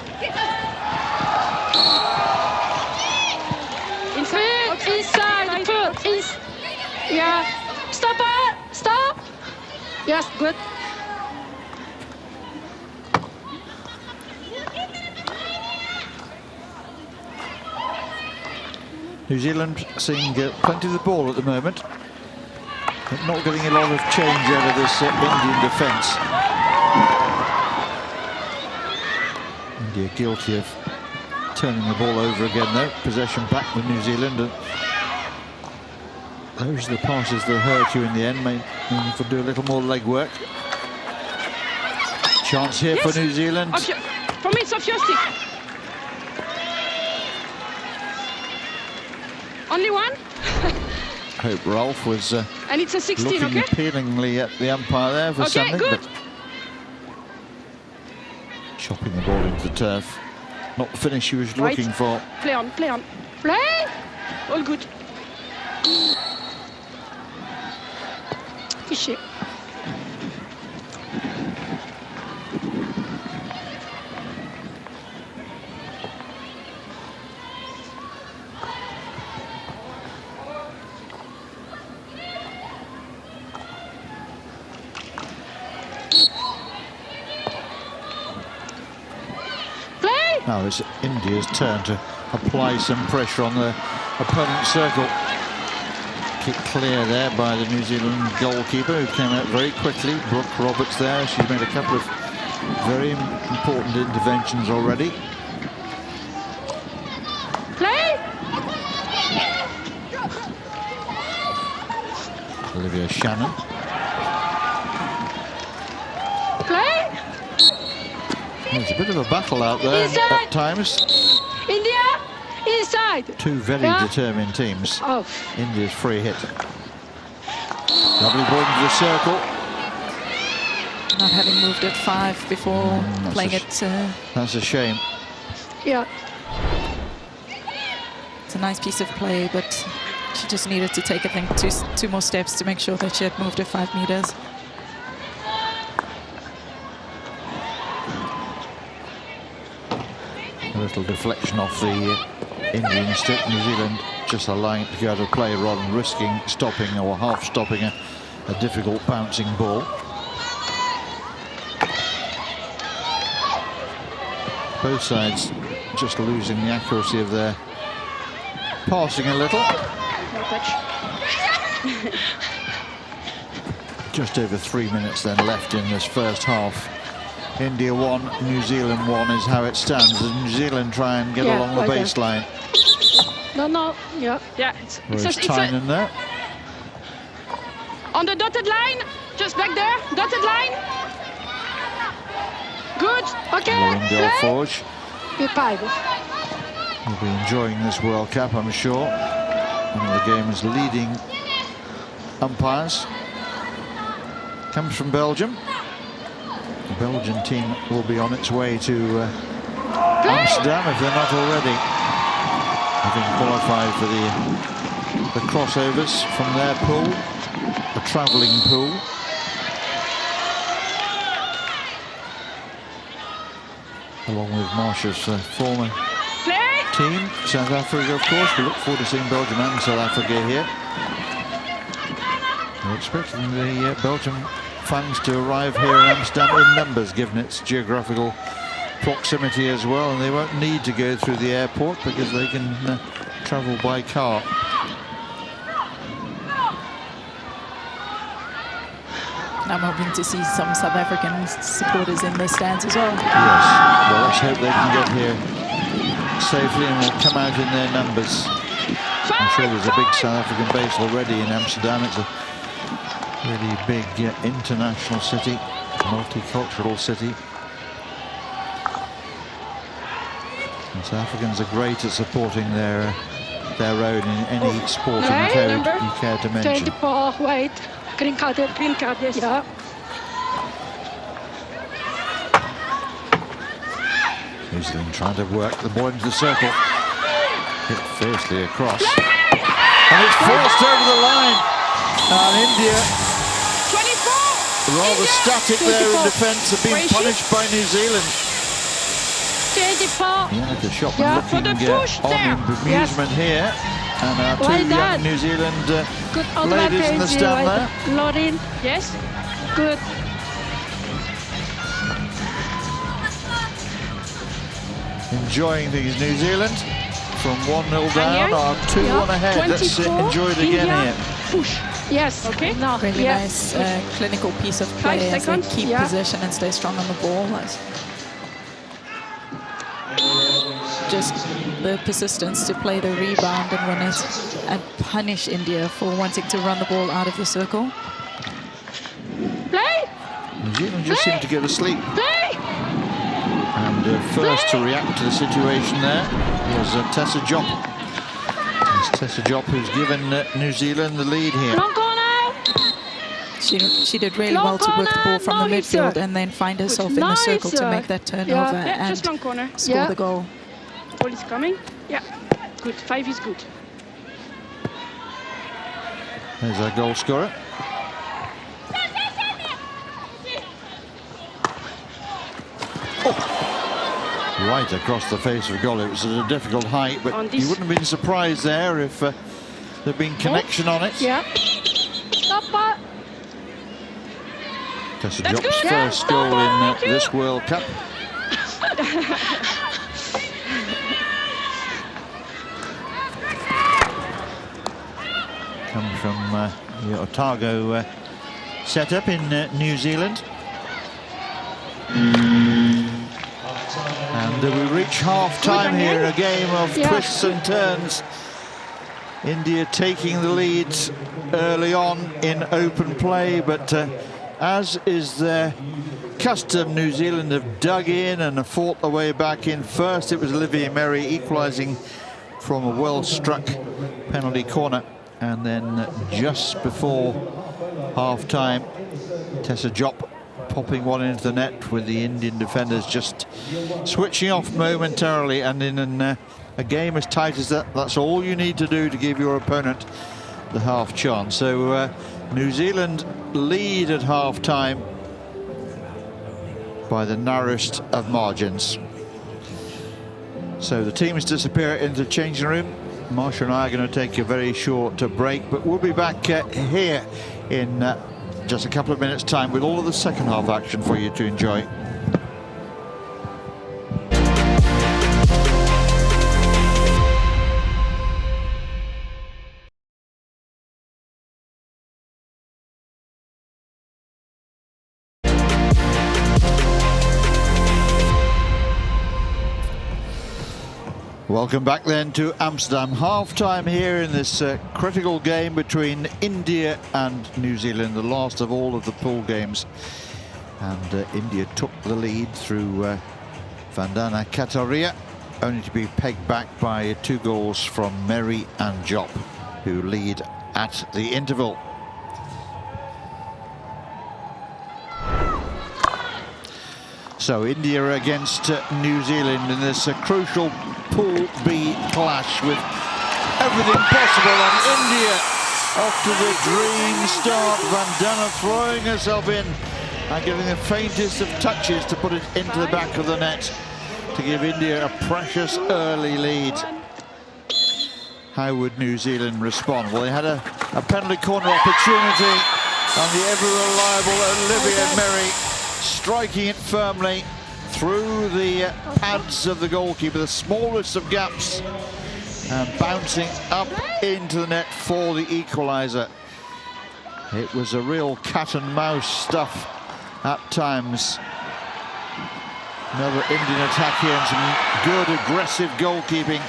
Inside, foot, yeah. Stop it, stop. Yes, good. New Zealand seeing plenty of the ball at the moment, but not getting a lot of change out of this Indian defence. India guilty of turning the ball over again, though. Possession back with New Zealand. And those are the passes that hurt you in the end, mean to do a little more leg work. Chance here for New Zealand. For me, it's off your stick. Only one? Hope Ralph was and it's a 16, looking okay? appealingly at the umpire there for something. Good. But chopping the ball into the turf. Not the finish he was looking for. Play on, play on. Play! All good. Fishy. Now it's India's turn to apply some pressure on the opponent's circle. Kick clear there by the New Zealand goalkeeper, who came out very quickly. Brooke Roberts there. She's made a couple of very important interventions already. Play! Olivia Shannon. Play! There's a bit of a battle out there at times. India, inside. Two very determined teams. Oh. India's free hit. Lovely ball into the circle. Not having moved at 5 before playing it. That's a shame. Yeah. It's a nice piece of play, but she just needed to take, I think, two more steps to make sure that she had moved at 5 meters. A little deflection off the Indian stick. New Zealand just allowing it to go out of play rather than risking stopping or half stopping a difficult bouncing ball. Both sides just losing the accuracy of their passing a little. No touch. Just over 3 minutes then left in this first half. India 1, New Zealand 1 is how it stands. As New Zealand try and get along the baseline. No, yeah. Yeah, Where's Tynan there? On the dotted line, just back there, dotted line. Good, okay. Lowendale Forge Good five. will be enjoying this World Cup, I'm sure. One of the game's leading umpires comes from Belgium. The Belgian team will be on its way to Amsterdam if they're not already, having qualified for the crossovers from their pool, the travelling pool. Along with Marsha's former team, South Africa, of course. We look forward to seeing Belgium and South Africa here. We're expecting the Belgian fans to arrive here in Amsterdam in numbers, given its geographical proximity as well, and they won't need to go through the airport because they can travel by car. I'm hoping to see some South African supporters in the stands as well. Yes, well, let's hope they can get here safely and will come out in their numbers. I'm sure there's a big South African base already in Amsterdam. It's a really big international city, multicultural city. And South Africans are great at supporting their own in any sporting code you care to mention. 24, wait. Green card, yes. Yeah. New Zealand trying to work the ball into the circle. Hit fiercely across. And it's forced over the line. And India, 24. rather static there in defence, have been punished by New Zealand. 24. Yannicka Shopman looking on in bemusement here. And our two young New Zealand ladies in the stand there. Lauren. Yes. Good. Enjoying these New Zealand from 1-0 down, are 2-1 ahead. Let's enjoy it again here. Push. Yes. Okay. No. Really nice clinical piece of play as they keep possession and stay strong on the ball. Just the persistence to play the rebound and win it and punish India for wanting to run the ball out of the circle. Play. New Zealand just seem to get asleep. Play. And first to react to the situation there was Tessa Jopp. It's Tessa Jopp who's given New Zealand the lead here. Long corner. She did really well to work the ball from the midfield and then find herself in the circle to make that turnover Yeah, just long and corner. score the goal. Ball is coming. Yeah, good. 5 is good. There's our goal scorer. Oh. Right across the face of goal. It was at a difficult height, but you wouldn't have been surprised there if there'd been connection on it. Yeah. Stop it. Tessa Jopp's first goal in this World Cup. Come from the Otago setup in New Zealand. And we reach half-time here in a game of twists and turns. India taking the lead early on in open play, but as is their custom, New Zealand have dug in and have fought their way back in. First, it was Olivia Merry equalising from a well-struck penalty corner. And then just before half-time, Tessa Jopp popping one into the net with the Indian defenders just switching off momentarily. And in a game as tight as that, that's all you need to do to give your opponent the half chance. So New Zealand lead at half-time by the narrowest of margins. So the teams disappear into the changing room. Marsha and I are going to take a very short break, but we'll be back here in just a couple of minutes' time with all of the second half action for you to enjoy. Welcome back then to Amsterdam. Half-time here in this critical game between India and New Zealand, the last of all of the pool games. And India took the lead through Vandana Kataria, only to be pegged back by 2 goals from Merry and Jopp, who lead at the interval. So India against New Zealand in this crucial Pool B clash with everything possible, and India off to the dream start. Vandana throwing herself in and giving the faintest of touches to put it into the back of the net to give India a precious early lead. How would New Zealand respond? Well, they had a penalty corner opportunity, and the ever-reliable Olivia Merry striking it firmly through the pads of the goalkeeper, the smallest of gaps, and bouncing up into the net for the equaliser. It was a real cat and mouse stuff at times. Another Indian attack here, and some good aggressive goalkeeping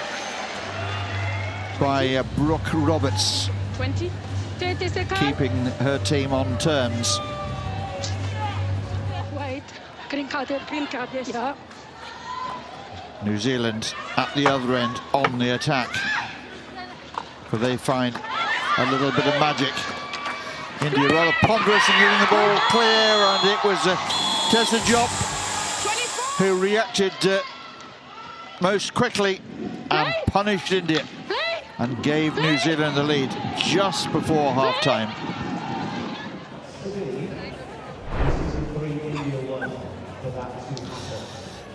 by Brooke Roberts, 30 seconds. keeping her team on terms. Green card, yes. Yeah. New Zealand at the other end on the attack, but they find a little bit of magic. India rather ponderous and getting the ball clear, and it was Tessa Jopp who reacted most quickly and punished India and gave New Zealand the lead just before half-time.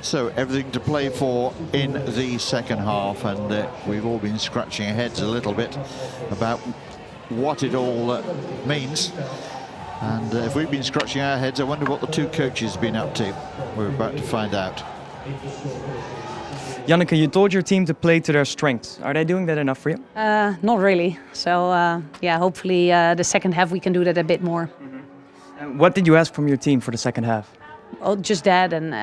So everything to play for in the second half, and we've all been scratching our heads a little bit about what it all means. And if we've been scratching our heads, I wonder what the 2 coaches have been up to. We're about to find out. Janneke, you told your team to play to their strengths. Are they doing that enough for you? Not really. So yeah, hopefully the second half we can do that a bit more. And what did you ask from your team for the second half? Oh, just that, and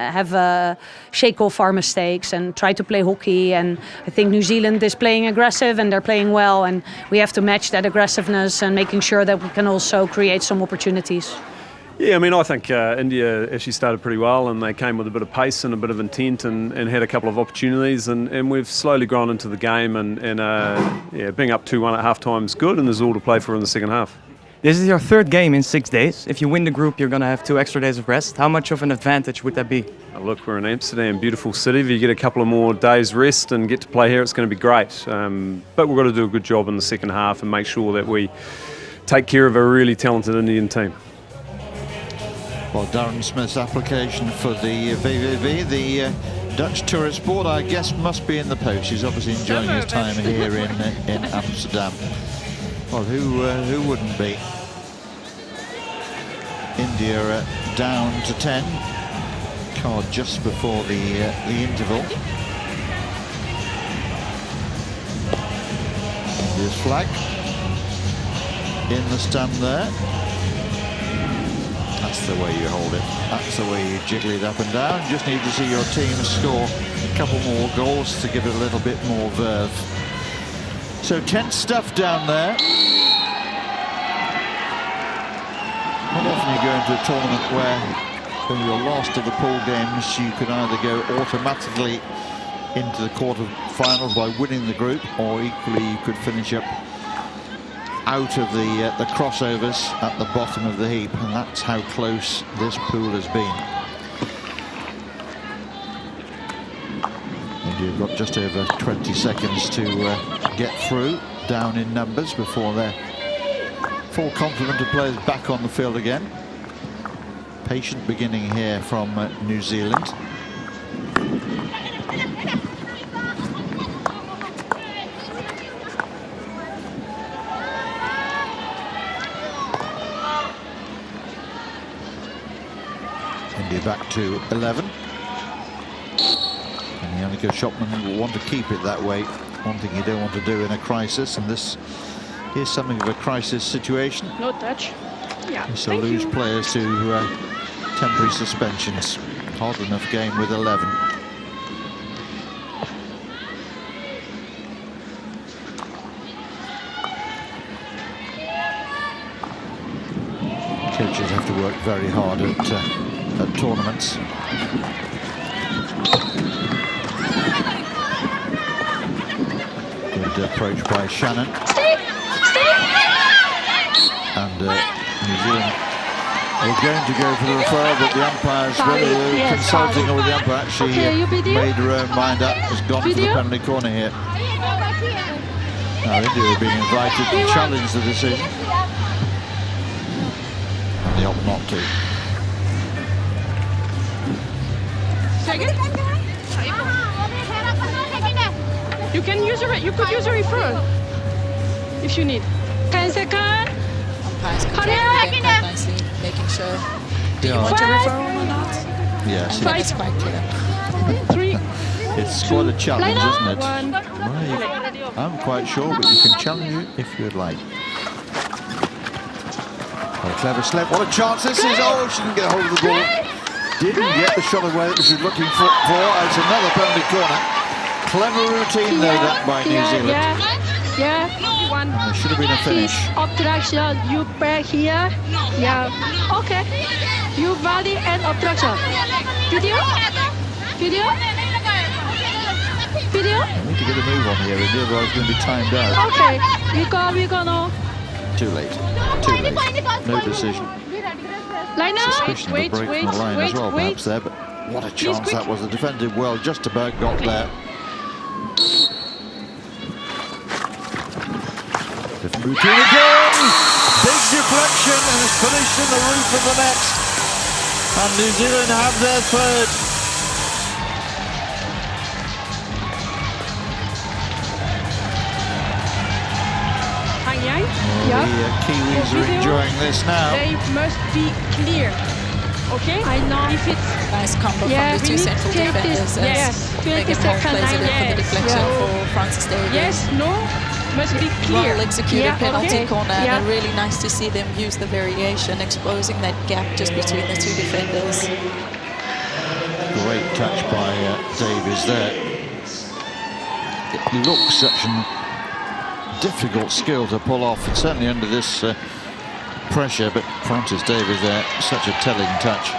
shake off our mistakes and try to play hockey. And I think New Zealand is playing aggressive and they're playing well, and we have to match that aggressiveness and making sure that we can also create some opportunities. Yeah, I mean, I think India actually started pretty well, and they came with a bit of pace and a bit of intent, and had a couple of opportunities, and we've slowly grown into the game, and yeah, being up 2-1 at half time is good, and there's all to play for in the second half. This is your third game in 6 days. If you win the group, you're going to have 2 extra days of rest. How much of an advantage would that be? Look, we're in Amsterdam, beautiful city. If you get a couple of more days rest and get to play here, it's going to be great. But we've got to do a good job in the second half and make sure that we take care of a really talented Indian team. Well, Darren Smith's application for the VVV, the Dutch Tourist Board, I guess must be in the post. He's obviously enjoying his time here in Amsterdam. Well, who wouldn't be? India down to 10. Card just before the interval. India's flag in the stand there. That's the way you hold it. That's the way you jiggle it up and down. Just need to see your team score a couple more goals to give it a little bit more verve. So tense stuff down there. Not often you go into a tournament where when you're last of the pool games, you can either go automatically into the quarterfinals by winning the group, or equally you could finish up out of the crossovers at the bottom of the heap, and that's how close this pool has been. And you've got just over 20 seconds to get through, down in numbers, before their full complement of players back on the field again. Patient beginning here from New Zealand. India back to 11. And Yannicka Schopman will want to keep it that way. One thing you don't want to do in a crisis, and this is something of a crisis situation. No touch. Yeah. So lose players to temporary suspensions. Hard enough game with 11. Coaches have to work very hard at tournaments. Good approach by Shannon. And New Zealand were going to go for the referral, but the umpires, whether they were consulting or the umpire actually made her own mind up, has gone for the penalty corner here. Now India are being invited to challenge the decision. And they opt not to. Second? You can use you could use a referral if you need. 10 seconds. Umpires controlling the game quite nicely, making sure. Do you want a referral or not? Yes. It's quite clear. 3. It's quite a challenge, isn't it? 1. Well, I'm quite sure, but you can challenge it if you'd like. What a clever slip. What a chance this is. Oh, she didn't get a hold of the ball. Didn't get the shot away that she was looking for. It's another penalty corner. Clever routine though, that by New Zealand. Yeah. There should have been a finish. Obstruction. You back here. Yeah. Okay. You body and obstruction. Video. Video. Video. I need to get a move on here, otherwise it's going to be timed out. Okay. We go now. Too late. Too late. No decision. Line up. Suspicion of a break from the line as well, perhaps there, but what a chance that was. The defended well, just about got there. Different routine again. Big deflection, and it's finished in the roof of the net. And New Zealand have their third. Yeah. The Kiwis are enjoying this now. They must be clear. Okay? I know. If it's Nice combo from the two central defenders. yes. Megan Hall plays it in for the deflection for Francis Davies. Yes, no, must be clear. Well executed penalty corner, Yeah. and really nice to see them use the variation, exposing that gap just between the two defenders. Great touch by Davies there. It looks such a difficult skill to pull off, certainly under this pressure, but Francis Davies there, such a telling touch.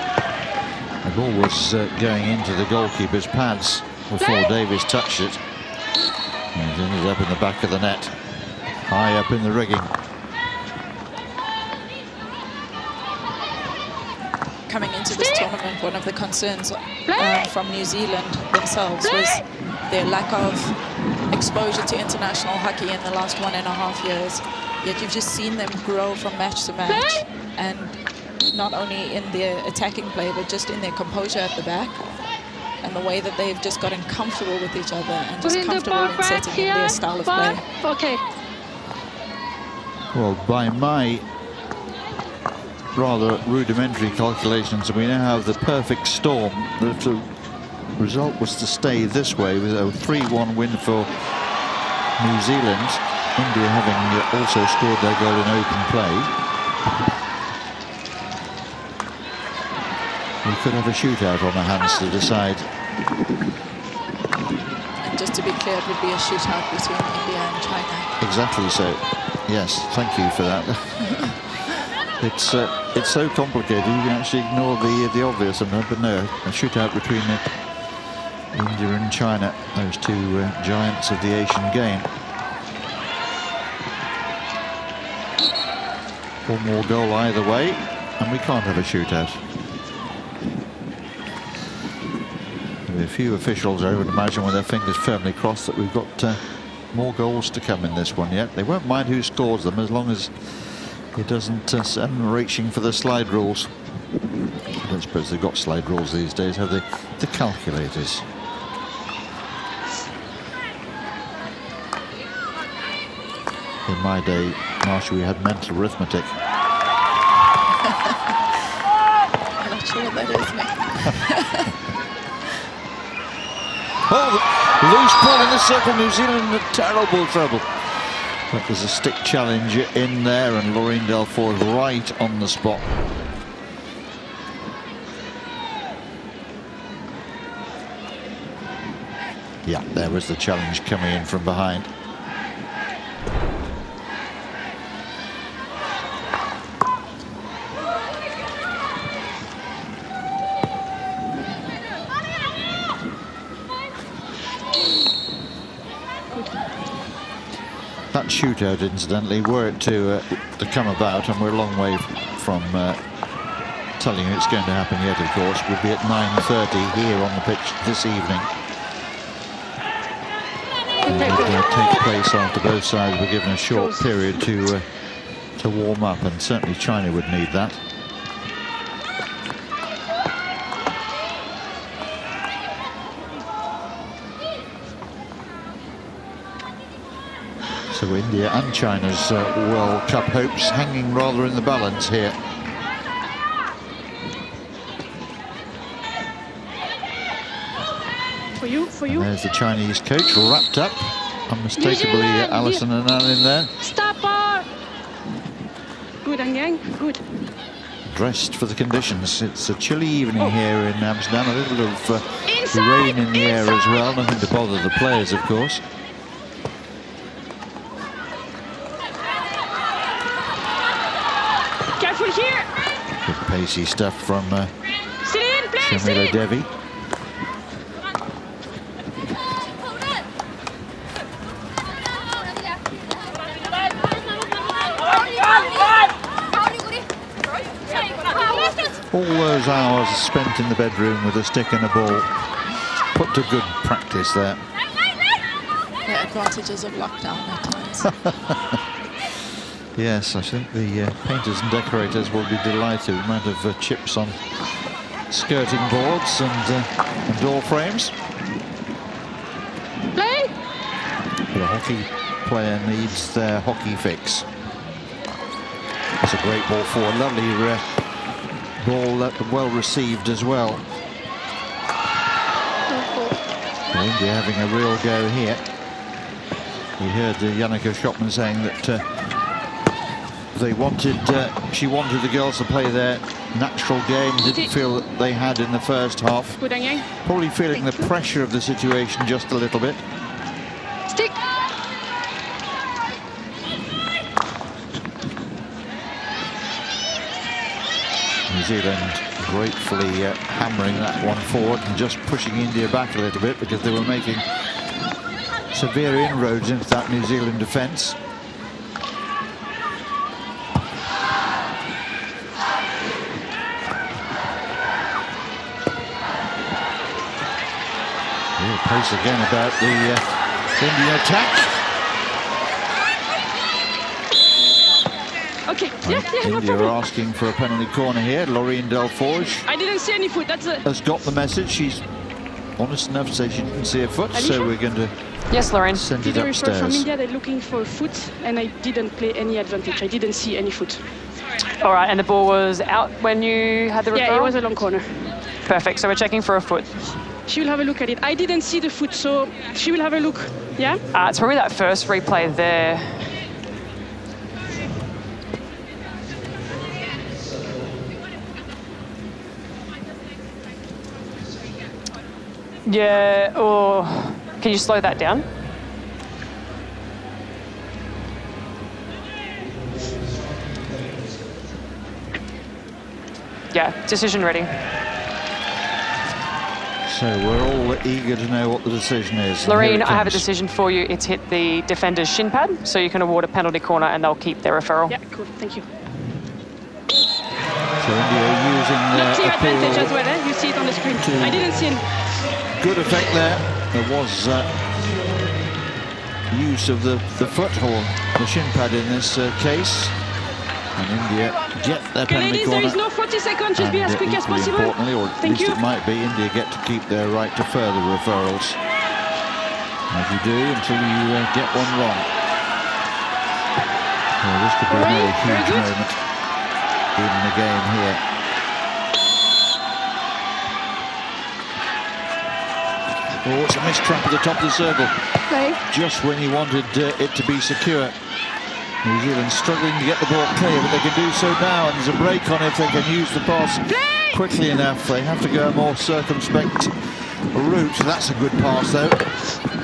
The ball was going into the goalkeeper's pads before Davies touched it. And it ended up in the back of the net, high up in the rigging. Coming into this tournament, one of the concerns from New Zealand themselves was their lack of exposure to international hockey in the last 1.5 years. Yet you've just seen them grow from match to match, and not only in their attacking play, but just in their composure at the back, and the way that they've just gotten comfortable with each other and just comfortable in setting in their style of play. Okay. Well, by my rather rudimentary calculations, we now have the perfect storm. The result was to stay this way with a 3-1 win for New Zealand. India having also scored their goal in open play. We could have a shootout on the hands to decide. And just to be clear, it would be a shootout between India and China. Exactly so. Yes, thank you for that. It's so complicated. You can actually ignore the obvious, but no, a shootout between India and China, those two giants of the Asian game. One more goal either way, and we can't have a shootout. There'll be a few officials, I would imagine, with their fingers firmly crossed, that we've got more goals to come in this one yet. They won't mind who scores them as long as it doesn't send them reaching for the slide rules. I don't suppose they've got slide rules these days, have they? The calculators. In my day, Marshall, we had mental arithmetic. I'm not sure what that is, mate. Oh, loose ball in the circle. New Zealand in terrible trouble. But there's a stick challenge in there, and Laureen Delfour right on the spot. Yeah, there was the challenge coming in from behind. That shootout, incidentally, were it to come about, and we're a long way from telling you it's going to happen yet, of course, would be at 9:30 here on the pitch this evening. It would take place after both sides were given a short period to warm up, and certainly China would need that. So India and China's World Cup hopes hanging rather in the balance here. For you. And there's the Chinese coach wrapped up. Unmistakably Alison and Ann in there. Stop. Good, Yang. Good. Dressed for the conditions. It's a chilly evening here in Amsterdam. A little of rain in the air as well. Nothing to bother the players, of course. Careful here. Good pacey stuff from Sit Shamila in. Devi. All those hours spent in the bedroom with a stick and a ball put to good practice there. The advantages of lockdown at times. Yes, I think the painters and decorators will be delighted with the amount of chips on skirting boards and door frames. Play. But a hockey player needs their hockey fix. It's a great ball forward, lovely ball well received as well. And India having a real go here. We heard Yannicka Schopman saying that she wanted the girls to play their natural game, didn't feel that they had in the first half. Good, Yang. Probably feeling the pressure of the situation just a little bit. Stick. Zealand gratefully hammering that one forward and just pushing India back a little bit because they were making severe inroads into that New Zealand defence. Real pace again about the Indian attack. Okay, yeah, no India are problem. asking for a penalty corner here. Laureen Delforge I didn't see any foot. That's a... has got the message. She's honest enough to say she didn't see a foot, so we're going to Yes, Lauren. send Did it they refer from upstairs. India? They're looking for a foot, and I didn't play any advantage. I didn't see any foot. All right, and the ball was out when you had the referral? Yeah, it was a long corner. Perfect, so we're checking for a foot. She will have a look at it. I didn't see the foot, so she will have a look. Yeah? It's probably that first replay there. Yeah, or can you slow that down? Yeah, decision ready. So we're all eager to know what the decision is. And Lorraine, here it I have a comes. decision for you. It's hit the defender's shin pad, so you can award a penalty corner and they'll keep their referral. Yeah, cool. Thank you. So India using Not clear appeal advantage as well, eh? You see it on the screen. I didn't see any. good effect there. There was use of the foot or the shin pad in this case. And India get their Okay, penalty ladies, there corner. is no 40 seconds. Just be as quick as equally possible. importantly, or at Thank least you. it might be, India get to keep their right to further referrals. As you do until you get one wrong. Well, this could be Alright, another very huge good. moment in the game here. Oh, it's a missed trap at the top of the circle. Okay. Just when you wanted it to be secure. New Zealand struggling to get the ball clear, but they can do so now, and there's a break on if they can use the pass quickly enough. They have to go a more circumspect route. That's a good pass, though.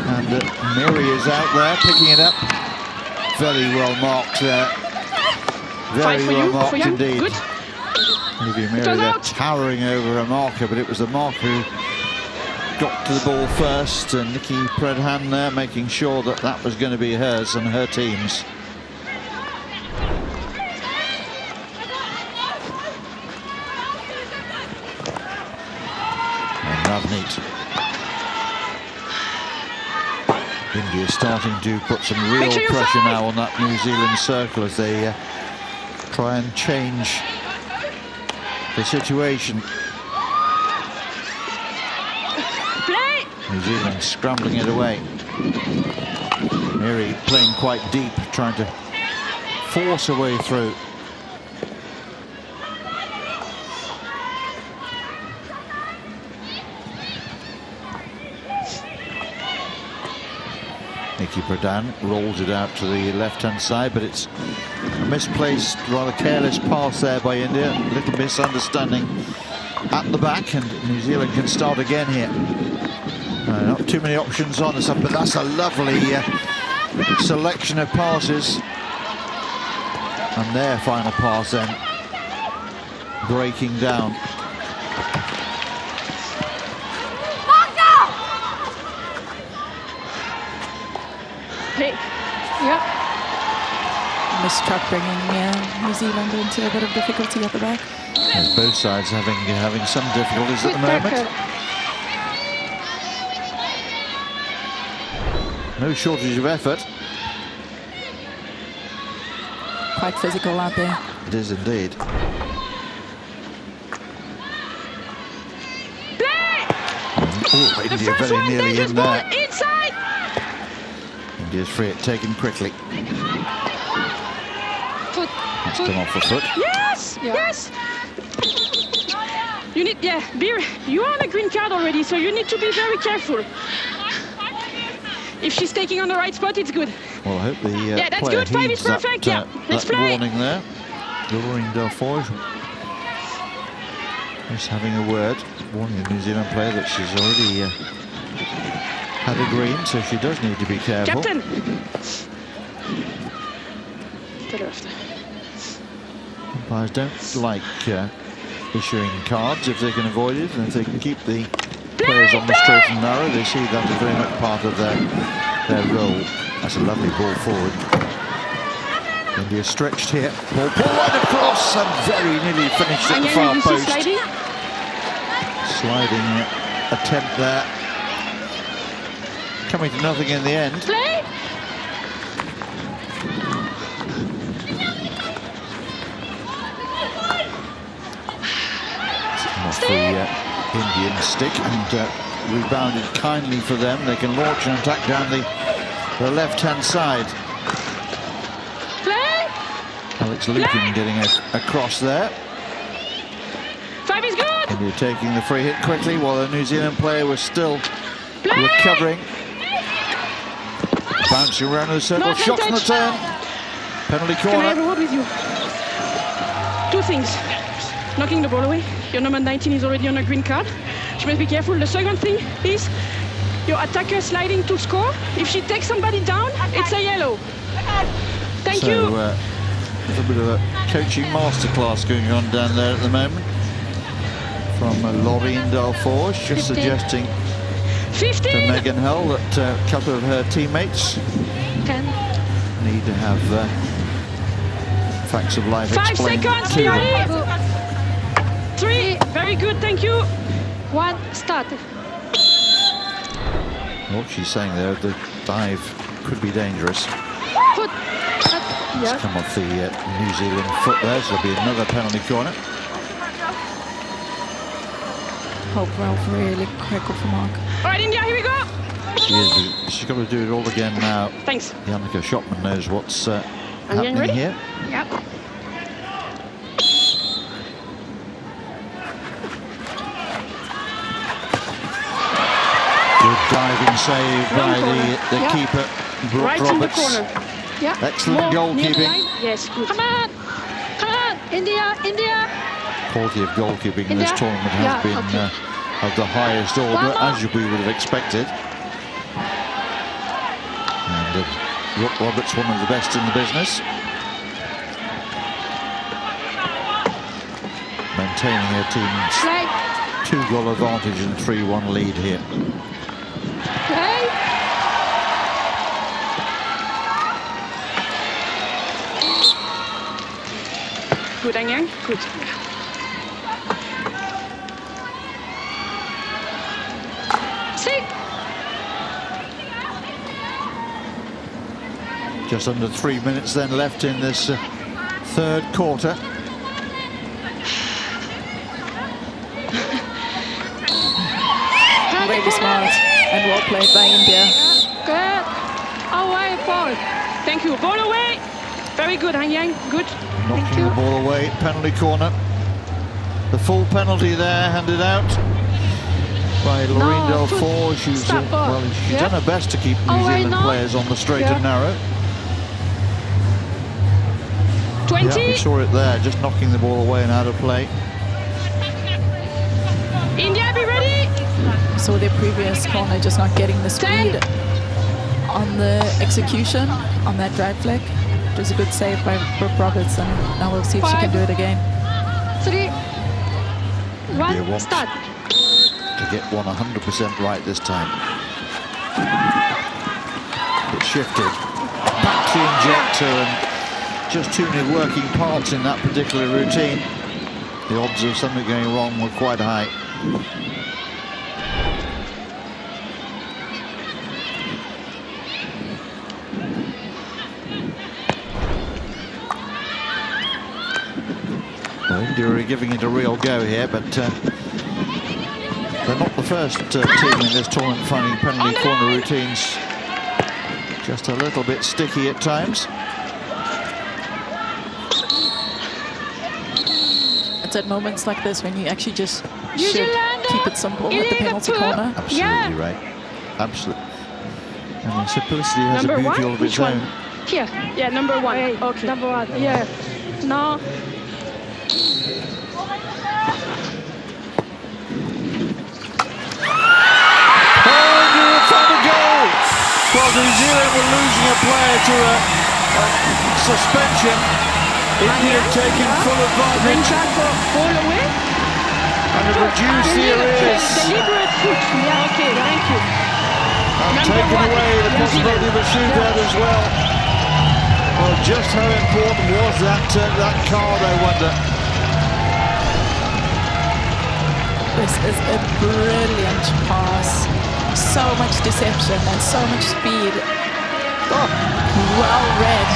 And Miri is out there, picking it up. Very well marked there. Very for well you, marked for you. indeed. Good. Olivia It Miri was there out. towering over a marker, but it was the marker who got to the ball first, and Nikki Predhan there making sure that that was going to be hers and her team's. And Navneet. India starting to put some real sure you're pressure fine. now on that New Zealand circle as they try and change the situation. Play. New Zealand scrambling it away. Miri playing quite deep, trying to force her way through. Nikki Pradhan rolls it out to the left-hand side, but it's a misplaced, rather careless pass there by India. A little misunderstanding at the back, and New Zealand can start again here. Not too many options on this, but that's a lovely selection of passes. And their final pass then breaking down. Play. Yeah. Missed truck bringing New Zealand into a bit of difficulty at the back. Yes, both sides having some difficulties at the moment. No shortage of effort. Quite physical out there. It is indeed. Oh, The India first very one, nearly dangerous in ball there. inside. India's free it taken quickly. Foot. It's come off the foot. Yes. Yeah. Yes. You need, you're on a green card already, so you need to be very careful. If she's taking on the right spot, it's good. Well, I hope the Yeah, that's player good. 5 is heeds that, perfect. Yeah, let's that play. warning there. Laureen Delforge just having a word, warning the New Zealand player that she's already had a green, so she does need to be careful. Captain. To the left. Umpires don't like issuing cards if they can avoid it, and if they can keep the players on the straight and narrow, they see that as very much part of their role. That's a lovely ball forward. India stretched here. Ball right across and very nearly finished at the far post. Sliding attempt there. Coming to nothing in the end. Play. Off the Indian stick and rebounded kindly for them. They can launch an attack down the left-hand side. Play. Alex Lucan getting across there. 5 is good. India taking the free hit quickly while the New Zealand player was still recovering. Bouncing around in the circle, No shots on the turn. Penalty corner. Can I have a word with you? 2 things. Knocking the ball away. Your number 19 is already on a green card. She must be careful. The second thing is your attacker sliding to score. If she takes somebody down, it's a yellow. Thank you. A little bit of a coaching masterclass going on down there at the moment from Laureen Delforge, just 15. suggesting 15. to Megan Hull that a couple of her teammates 10. need to have facts of life 5 explained seconds, to them. Leonie. 3. Very good. Thank you. 1. Start. What she's saying there, the dive could be dangerous. Foot. It's come off the New Zealand foot there, so there'll be another penalty corner. Hope Ralph really quick off the mark. All right, India, here we go. She's got to do it all again now. Thanks. Yannicka Shopman knows what's happening ready? here. Yep. Good diving save by the Yeah. keeper, Brooke Right in the Roberts. corner. Yeah. Excellent More near the goalkeeping. line. Yes, good. Come on. Come on. India. India. Quality of goalkeeping in this India? tournament has Yeah, been okay. of the highest order, One more. as we would have expected. And Brooke Roberts, one of the best in the business. Maintaining her team's Play. 2-goal advantage and 3-1 lead here. Play. Good, Anyang. Good. Six. Just under 3 minutes then left in this third quarter. Really smart and well played by India. Good. Away ball. Thank you. Ball away. Very good, Anyang. Good. Knocking the ball away, penalty corner. The full penalty there handed out by Laureen Delforge, who's stop ball. well, she's done her best to keep New Away, Zealand no. players on the straight and narrow. 20. Yeah, we saw it there, just knocking the ball away and out of play. India, be ready. So their previous corner just not getting the speed on the execution on that drag flick. It was a good save by Brooke Roberts, and now we'll see if she can do it again. 3. India 1. wants Start. to get 100% right this time. It shifted. Back to injector and just too many working parts in that particular routine. The odds of something going wrong were quite high. Well, India are giving it a real go here, but they're not the first team in this tournament finding penalty corner routines just a little bit sticky at times. It's at moments like this when you actually just New should Zealand, keep it simple with the penalty Liverpool. corner. Absolutely right. Absolutely. I mean, simplicity has Number a beauty one? of Which its one? own. Here. Yeah, number 1. Hey, Okay. Number 1. Yeah. No. Found a goal! Well, New Zealand were losing a player to a suspension. India taking full Green advantage. card for ball away. And have reduced the arrears. Deliberate foot. Yeah, okay, thank you. And taken away the possibility of a shootout as well. Well, just how important was that card, I wonder? This is a brilliant pass. So much deception and so much speed. Oh, well read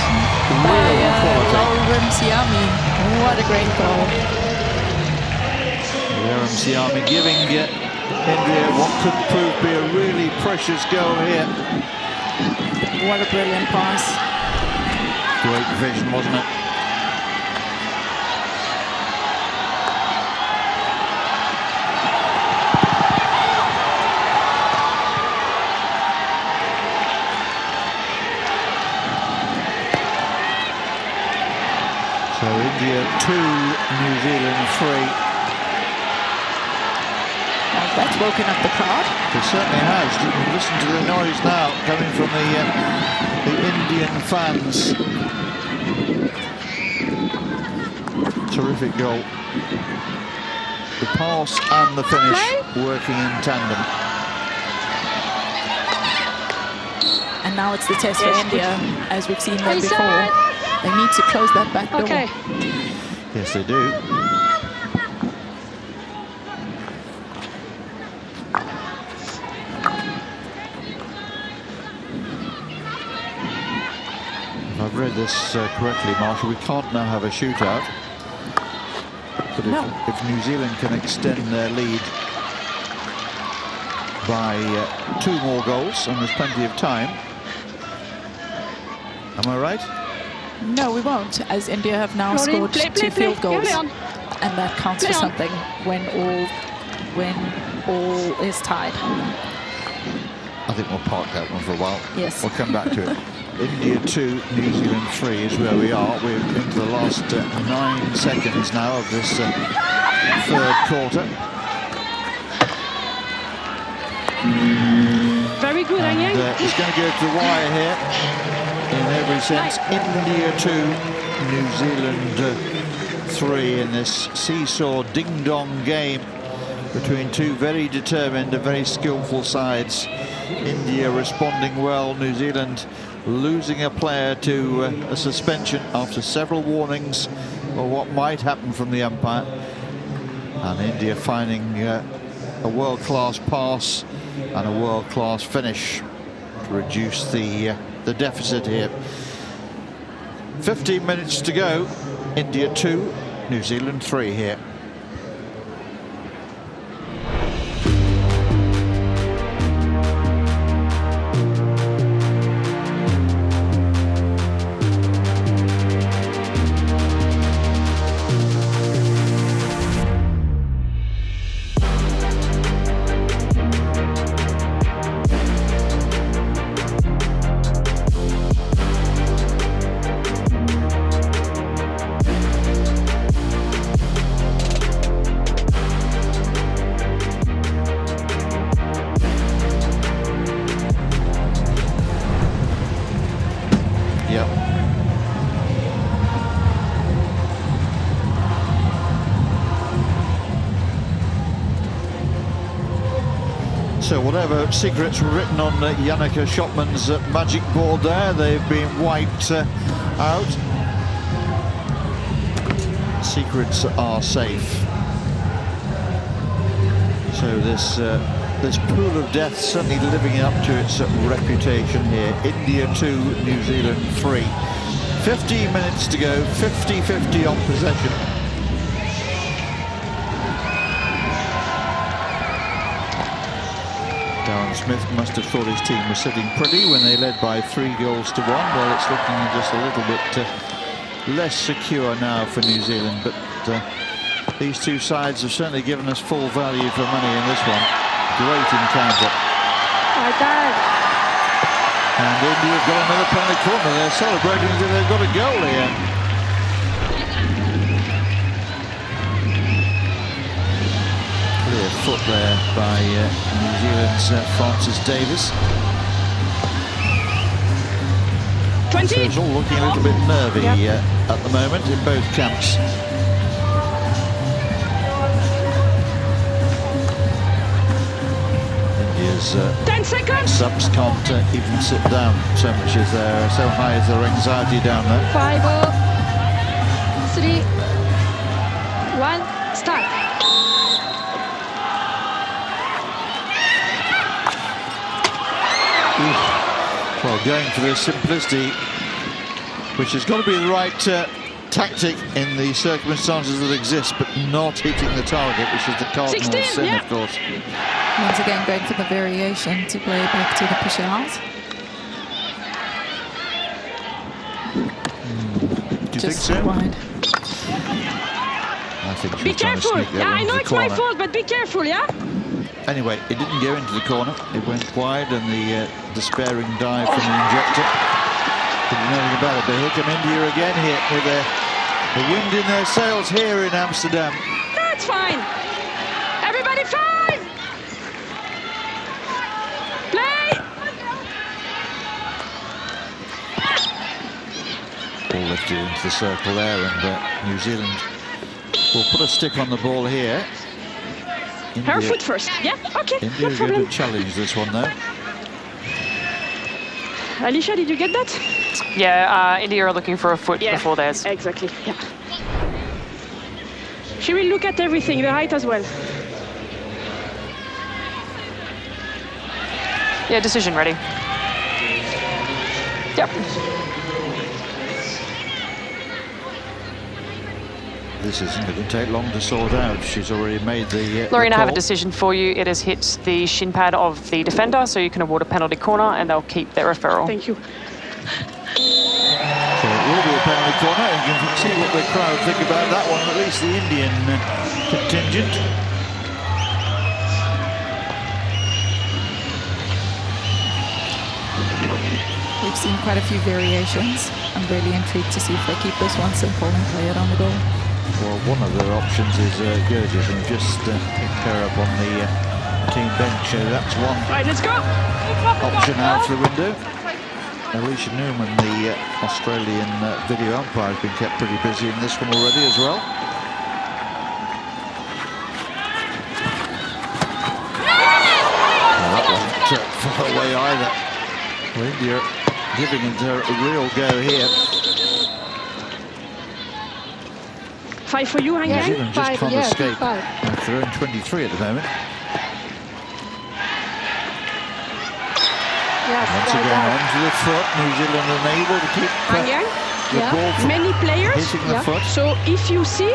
by Lauren Siami. What a great goal. Lauren Siami giving India what could prove to be a really precious goal here. What a brilliant pass. Great vision, wasn't it? So India 2, New Zealand 3. That's woken up the crowd. It certainly has. You can listen to the noise now coming from the Indian fans. Terrific goal. The pass and the finish working in tandem. And now it's the test for India, as we've seen them before. They need to close that back door. Okay. Yes, they do. If I've read this correctly, Marshall, we can't now have a shootout. But if New Zealand can extend their lead by 2 more goals, and there's plenty of time. Am I right? No, we won't, as India have now scored 2 field goals, and that counts for something when all is tied. I think we'll park that one for a while. Yes. We'll come back to it. India 2, New Zealand 3 is where we are. We're into the last 9 seconds now of this 3rd quarter. Very good, Anyang. It's going to go to the wire here. In every sense, India 2, New Zealand 3 in this seesaw ding-dong game between 2 very determined and very skillful sides. India responding well, New Zealand losing a player to a suspension after several warnings of what might happen from the umpire. And India finding a world-class pass and a world-class finish to reduce the deficit here. 15 minutes to go. India 2, New Zealand 3 here. So whatever secrets were written on Jannica Schotman's magic board there, they've been wiped out. Secrets are safe. So this pool of death certainly living up to its reputation here. India 2, New Zealand 3. 15 minutes to go, 50-50 on possession. Smith must have thought his team was sitting pretty when they led by 3 goals to 1. Well, it's looking just a little bit less secure now for New Zealand, but these 2 sides have certainly given us full value for money in this one. Great encounter. And India's got another penalty corner. They're celebrating as if they've got a goal here. Clear foot there by New Zealand's Francis Davis. 20. So it's all looking a little bit nervy at the moment in both camps. because 10 seconds. subs can't even sit down, so much as they're so high is their anxiety down there. 5, 3, 1, start. Well, going for the simplicity, which has got to be the right tactic in the circumstances that exist, but not hitting the target, which is the cardinal 16, sin, yeah. of course. Once again, going for the variation to play back to the push out. Do you think so? Wide. I think she Be was trying to careful. sneak that Yeah, one I into know the it's my corner. fault, but be careful, yeah? Anyway, it didn't go into the corner. It went wide, and the despairing dive from the injector. Didn't know anything about it, but here come India again here with the wind in their sails here in Amsterdam. That's fine. Everybody fine. Play. Ball lifted into the circle there, and New Zealand will put a stick on the ball here. Her foot first. Yeah, okay, India no are going problem. to challenge this one, though. Alicia, did you get that? Yeah, India are looking for a foot Yeah, before theirs. exactly, yeah. She will look at everything, the height as well. Yeah, decision ready. Yep. This isn't going to take long to sort out. She's already made the Lorraine, I have a call. decision for you. It has hit the shin pad of the defender, so you can award a penalty corner, and they'll keep their referral. Thank you. So it will be a penalty corner. You can see what the crowd think about that one, at least the Indian contingent. We've seen quite a few variations. I'm really intrigued to see if they keep this one simple and play it on the goal. Well, one of their options is Gurgis, and just picked her up on the team bench. So that's one Right, let's go. option out the window. Alicia Newman, the Australian video umpire, has been kept pretty busy in this one already as well. Well, that wasn't far away either. Well, India giving it a real go here. 5 for you, Hang New Yang. Zealand just 5, can't yeah, escape. 5. They're in 23 at the moment. Yes, Once again, onto the foot. New Zealand unable to keep Hang Yang. the ball from Many players. hitting the foot. So if you see,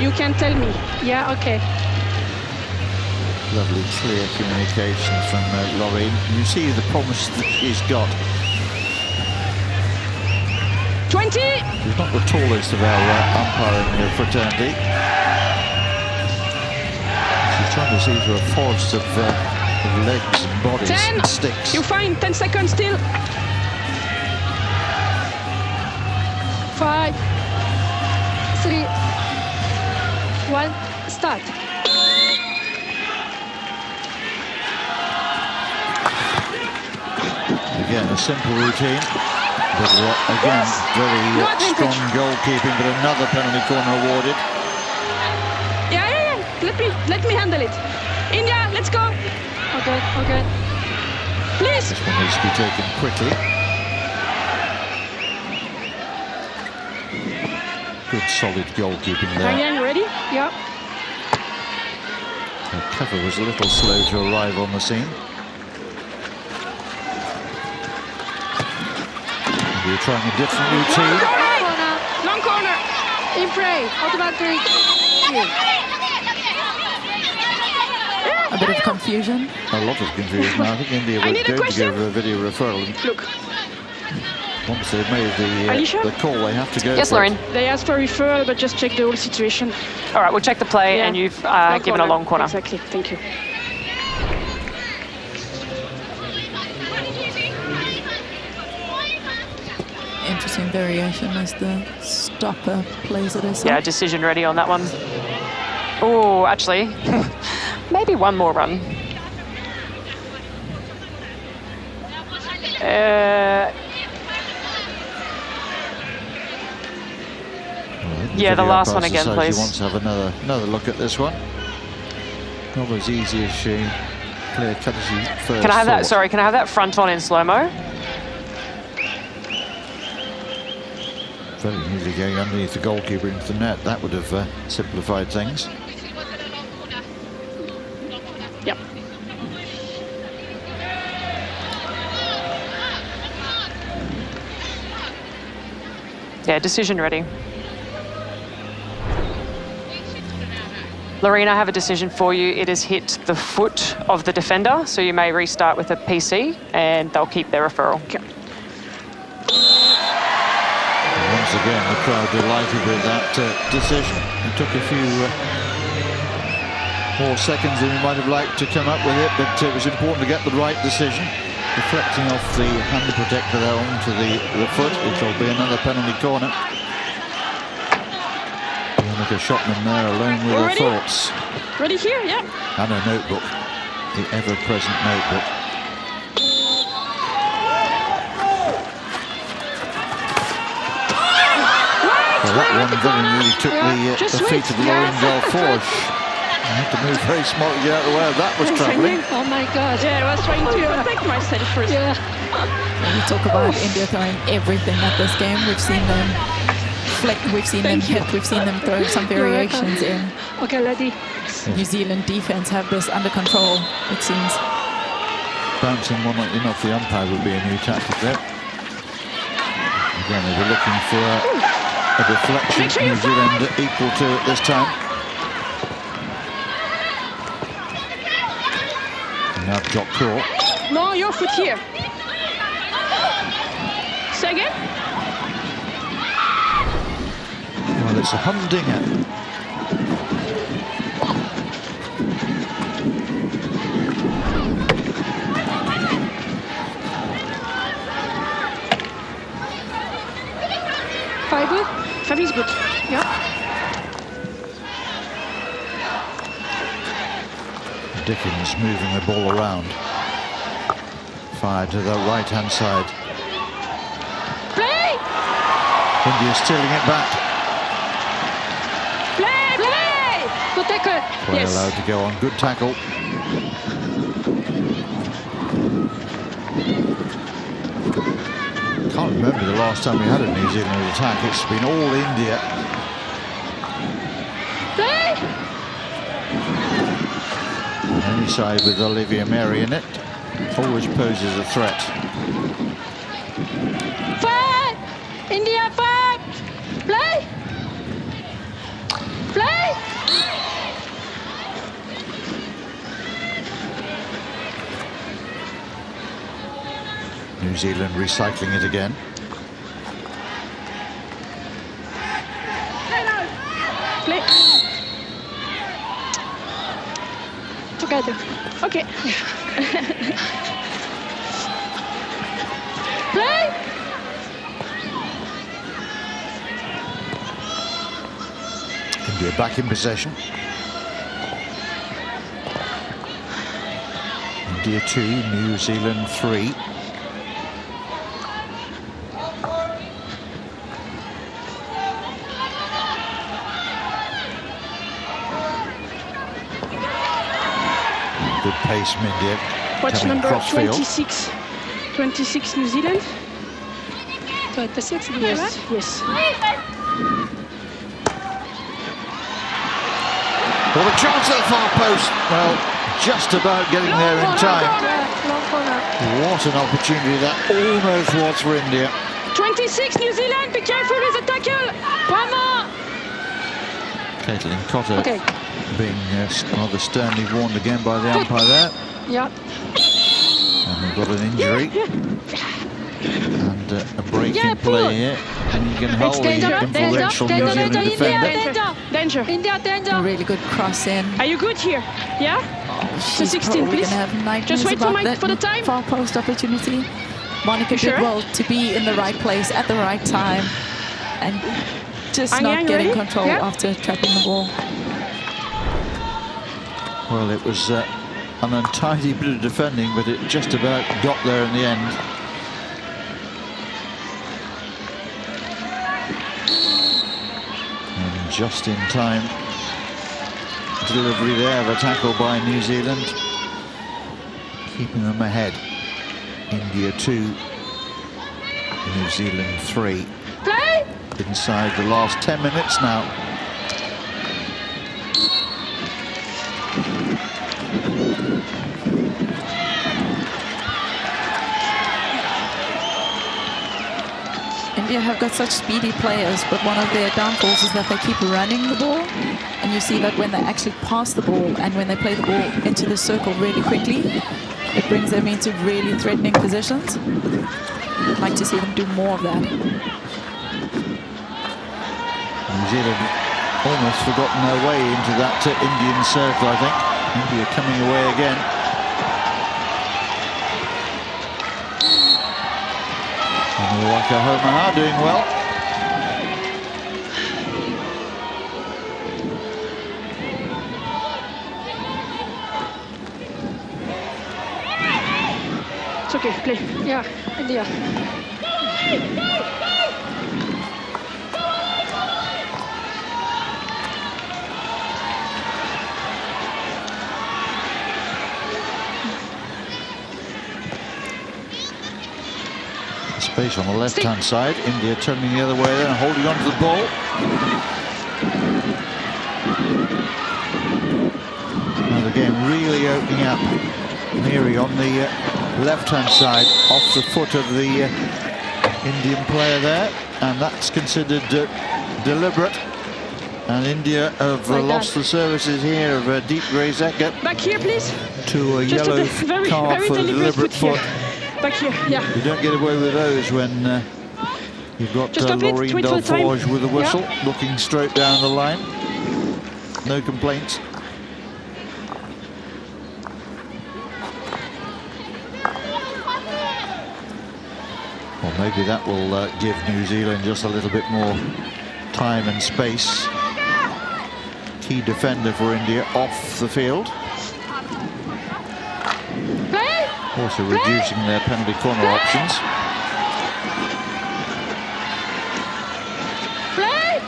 you can tell me. Yeah, okay. Lovely, clear communication from Lorraine. You see the promise that she's got. 20. She's not the tallest of our umpiring fraternity. She's trying to see through a forest of legs and bodies 10. and sticks. You fine. 10 seconds still. 5, 3, 1, start. Again, a simple routine. But again, very No advantage. strong goalkeeping, but another penalty corner awarded. Yeah. Let me handle it. India, let's go. Okay, okay. Please. This one needs to be taken quickly. Good solid goalkeeping Hang there. Yang, ready? Yeah. The cover was a little slow to arrive on the scene. You're trying a different routine. Corner. Long corner. In play. Automatic. A bit of confusion. A lot of confusion. I think India I was need a going to question. give a video referral. Look, Once they've made Alicia? the call, they have to go Yes, for Lorraine. it. they asked for referral, but just check the whole situation. All right, we'll check the play, Yeah. and you've Long given a long corner. Exactly. Thank you. Interesting variation as the stopper plays it as Yeah, well. decision ready on that one. Oh, actually, maybe one more run. Yeah, the Video last one umpire again, says please. She wants to have another look at this one. Not as easy as she clear cut as you first Can I have that? thought. Sorry, can I have that front on in slow-mo? Very nearly going underneath the goalkeeper into the net. That would have simplified things. Yep. Yeah, decision ready. Lorena, I have a decision for you. It has hit the foot of the defender, so you may restart with a PC and they'll keep their referral. Once again, the crowd delighted with that decision. It took a few more seconds than we might have liked to come up with it, but it was important to get the right decision. Deflecting off the hand protector there onto the foot. It'll be another penalty corner. Monica Shotman there alone with her thoughts. Ready here, yeah. And a notebook. The ever-present notebook. Well, that one very nearly took the feet of Lauren Delforge. I had to move very smartly to get out of the way. That was troubling. Oh my God. Yeah, I was trying to protect myself first. Yeah. We talk about India throwing everything at this game. We've seen them flick, we've seen them hit, we've seen them throw some variations in. Okay, lady. New Zealand defense have this under control, it seems. Bouncing one in off the umpire would be a new tactic there. Again, they were looking for a deflection. New Zealand equal to it this time. And now Jock Craw. No, your foot here. Say again? Well, it's a humdinger. Five is good. Yeah. Dickens moving the ball around. Fired to the right-hand side. Play! India stealing it back. Play! Good tackle. Play Yes. allowed to go on. Good tackle. Can't remember the last time we had a New Zealand attack. It's been all India. Play. On any side with Olivia Mary in it. Always poses a threat. Five. India, five. Play. Play. New Zealand recycling it again. Play. Together. Okay. Play. India back in possession. India 2, New Zealand 3. Good pace from India. Watch coming number across field. 26. 26 New Zealand. 26. Yes, yes. Well, a chance at the far post. Well, just about getting there in time. Long corner. What an opportunity that almost was for India. 26 New Zealand, be careful with the tackle. One more. Caitlin Cotter Okay. being rather sternly warned again by the umpire there. Yeah. And we've got an injury. And a break in play here. And you can hold the influential New Zealand defender. Danger. India, danger. A really good cross in. Are you good here? Yeah? She's 16, probably please. gonna have nightmares Just wait about for the time. far post opportunity. Monica Sure? did well to be in the right place at the right time and just Anyang, not getting ready? control Yeah. after trapping the ball. Well, it was an untidy bit of defending, but it just about got there in the end. And just in time, delivery there of a tackle by New Zealand. keeping them ahead. India 2, New Zealand 3. Play! Inside the last 10 minutes now. India have got such speedy players, but one of their downfalls is that they keep running the ball. And you see that when they actually pass the ball and when they play the ball into the circle really quickly, it brings them into really threatening positions. I'd like to see them do more of that. New Zealand almost forgotten their way into that Indian circle, I think. India coming away again. And Waka doing well. It's okay, play. Yeah, India. Space on the left-hand side. India turning the other way there and holding on to the ball. Now the game really opening up. Miri on the left-hand side, off the foot of the Indian player there, and that's considered deliberate. And India have lost the services here of Deep Grayzeka. Back here, please. To a Just yellow very, card very for a deliberate deliberate foot foot. here. Back here, yeah. You don't get away with those when you've got Laureen Delforge with a whistle, looking straight down the line. No complaints. Well, maybe that will give New Zealand just a little bit more time and space. Key defender for India off the field. Also reducing their penalty corner options. Play!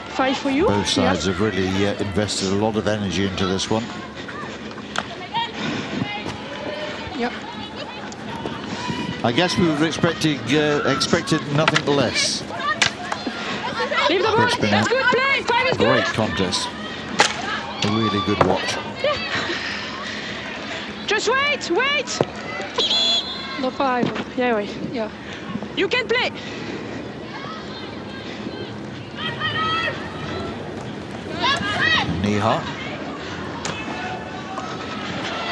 5 for you. Both sides have really invested a lot of energy into this one. Yep. I guess we were expected nothing less. Leave the ball. It's been That's good play. 5 is great good. contest. A really good watch. Just wait. No problem. Yeah, wait. Yeah. You can play. Neha.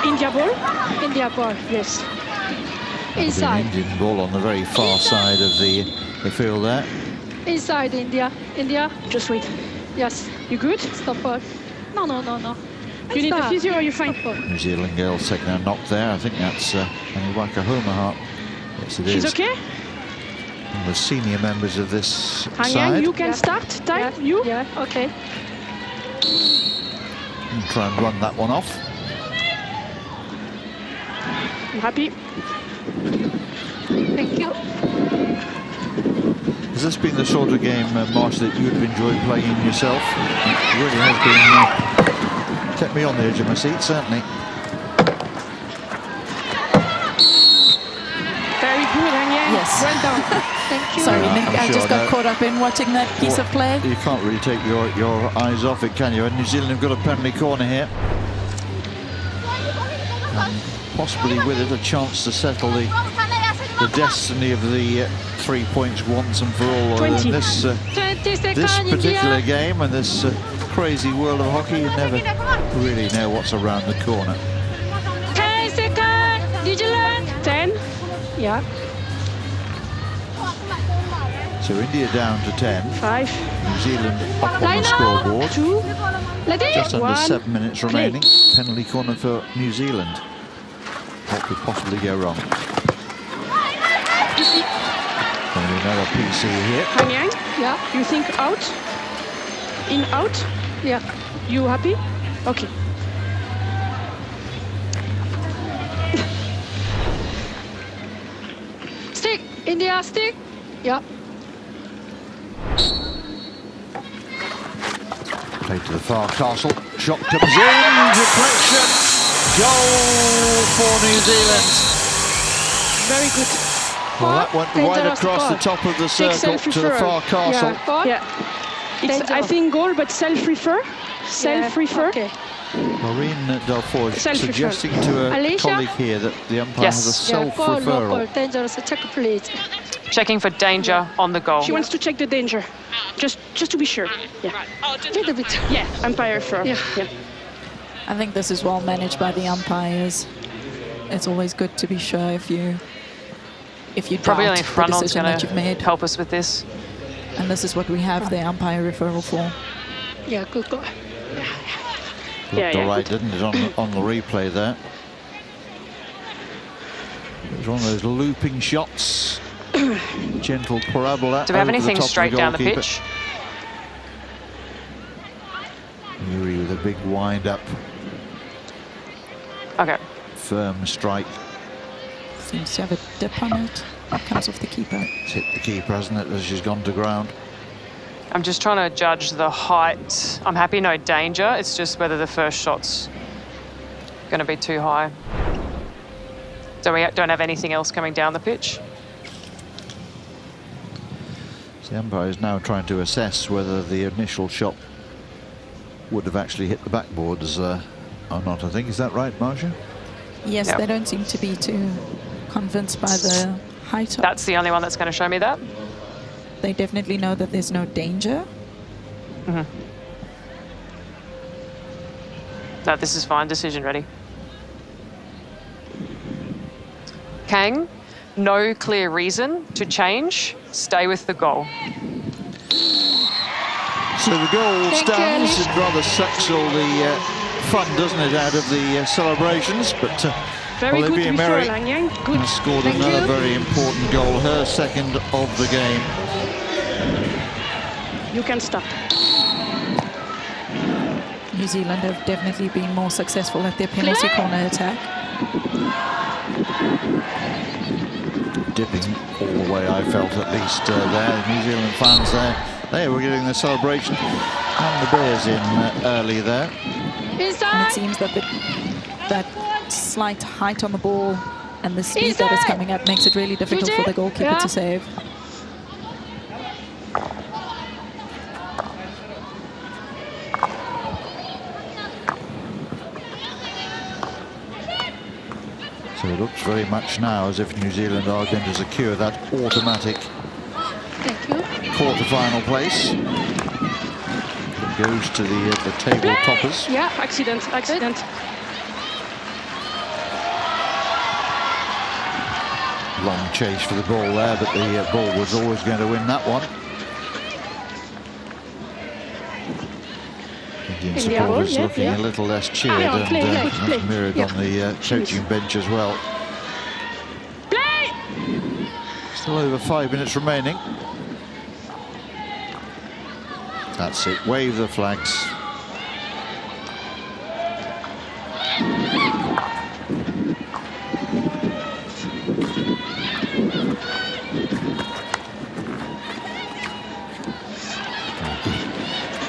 India ball. India ball. Yes. Inside. An Indian ball on the very far side of the field there. Inside India. India. Just wait. Yes. You good? Stop ball. No. You need a Stop. physio or you fine? New Zealand girl taking a knock there. I think that's Waka Heart. Yes, it is. She's okay? One of the senior members of this Hang side. on, you can start. Time, Yeah. you? Yeah. Okay. And try and run that one off. You happy? Thank you. Has this been the sort of game, Marsh, that you would have enjoyed playing yourself? It really has been. Kept me on the edge of my seat, certainly. Very good, Hanyang. Yes. Well done. Thank you. Sorry, Nick, I'm I sure just I got know. caught up in watching that piece of play. You can't really take your eyes off it, can you? And New Zealand have got a penalty corner here. And possibly with it a chance to settle the destiny of the 3 points once and for all. 20. In this 20 seconds, this particular India. game and this crazy world of hockey, you never really know what's around the corner. 10 seconds. New Zealand. 10. Yeah. So India down to 10. 5. New Zealand up on Line the up. scoreboard. 2. Ready? Just under 1. 7 minutes Play. remaining. Penalty corner for New Zealand. What could possibly go wrong? Going to be another PC here. Hanyang, Yeah. you think out? In, out? Yeah. You happy? Okay. Stick. India, stick. Yeah. Played to the far castle. Shot comes in. Deflection. Goal for New Zealand. Very good. Well, that went right across the top of the circle to the far castle. Yeah. It's, I think, goal, but self-refer. Self-refer. Okay. Maureen Delfour suggesting to a colleague here that the umpire has a self-referral. Dangerous. Check, please. Checking for danger on the goal. She wants to check the danger, just to be sure. Yeah. Little bit. Yeah. Umpire refer. Yeah. I think this is well managed by the umpires. It's always good to be sure if you Probably doubt only the front-on's decision going that you've made. to help us with this. And this is what we have the umpire referral for. Yeah, good goal. Looked all right, didn't it, on the replay there? It was one of those looping shots. Gentle parabola. Do we have anything straight down the pitch? Yuri with a big wind up. Okay. Firm strike. Seems to have a dip on it. That comes off the keeper. It's hit the keeper, hasn't it, as she's gone to ground. I'm just trying to judge the height. I'm happy no danger. It's just whether the first shot's going to be too high. So we don't have anything else coming down the pitch. The umpire is now trying to assess whether the initial shot would have actually hit the backboards or not, I think. Is that right, Marcia? Yes, Yep. they don't seem to be too convinced by the height of. That's the only one that's going to show me that. They definitely know that there's no danger. No, this is fine. Decision ready. Kang, no clear reason to change. Stay with the goal. So the goal stands. It rather sucks all the fun, doesn't it, out of the celebrations? But Very good Olivia refer, Merrick Lang Yang. Good. has scored another very important goal, her second of the game. You can stop. New Zealand have definitely been more successful at their penalty corner attack. Dipping all the way, I felt, at least there. The New Zealand fans there, they were getting the celebration. And the Bears in early there. And it seems that that slight height on the ball and the speed that is coming up makes it really difficult for the goalkeeper to save. So it looks very much now as if New Zealand are going to secure that automatic quarter-final place. It goes to the table toppers. Yeah, accident. Long chase for the ball there, but the ball was always going to win that one. Indian supporters looking a little less cheered, and that's mirrored on the coaching bench as well. Still over 5 minutes remaining. That's it, wave the flags.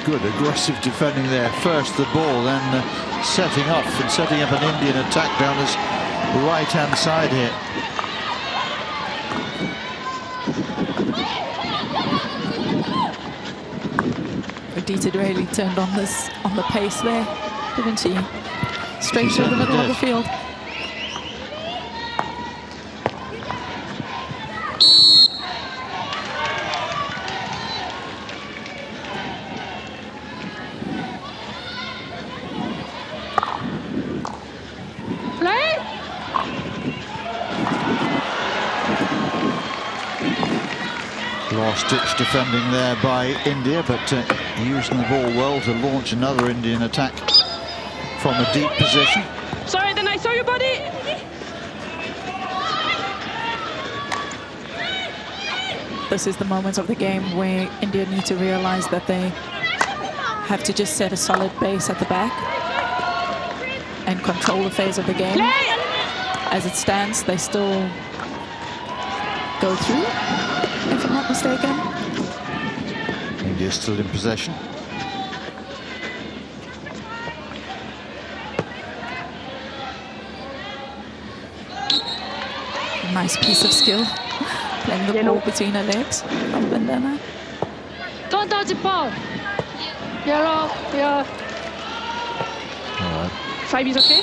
Good aggressive defending there. First the ball, then setting up an Indian attack down this right-hand side here. Aditya really turned on the pace there, didn't he? Straight through the middle of the field. Last-ditch defending there by India, but using the ball well to launch another Indian attack from a deep position. Sorry, then I saw your body. This is the moment of the game where India need to realize that they have to just set a solid base at the back and control the phase of the game. As it stands, they still go through, if I'm not mistaken. India still in possession. Nice piece of skill. Playing the ball between her legs from Bandana. Don't touch the ball. Yellow, yeah. All right. 5 is okay.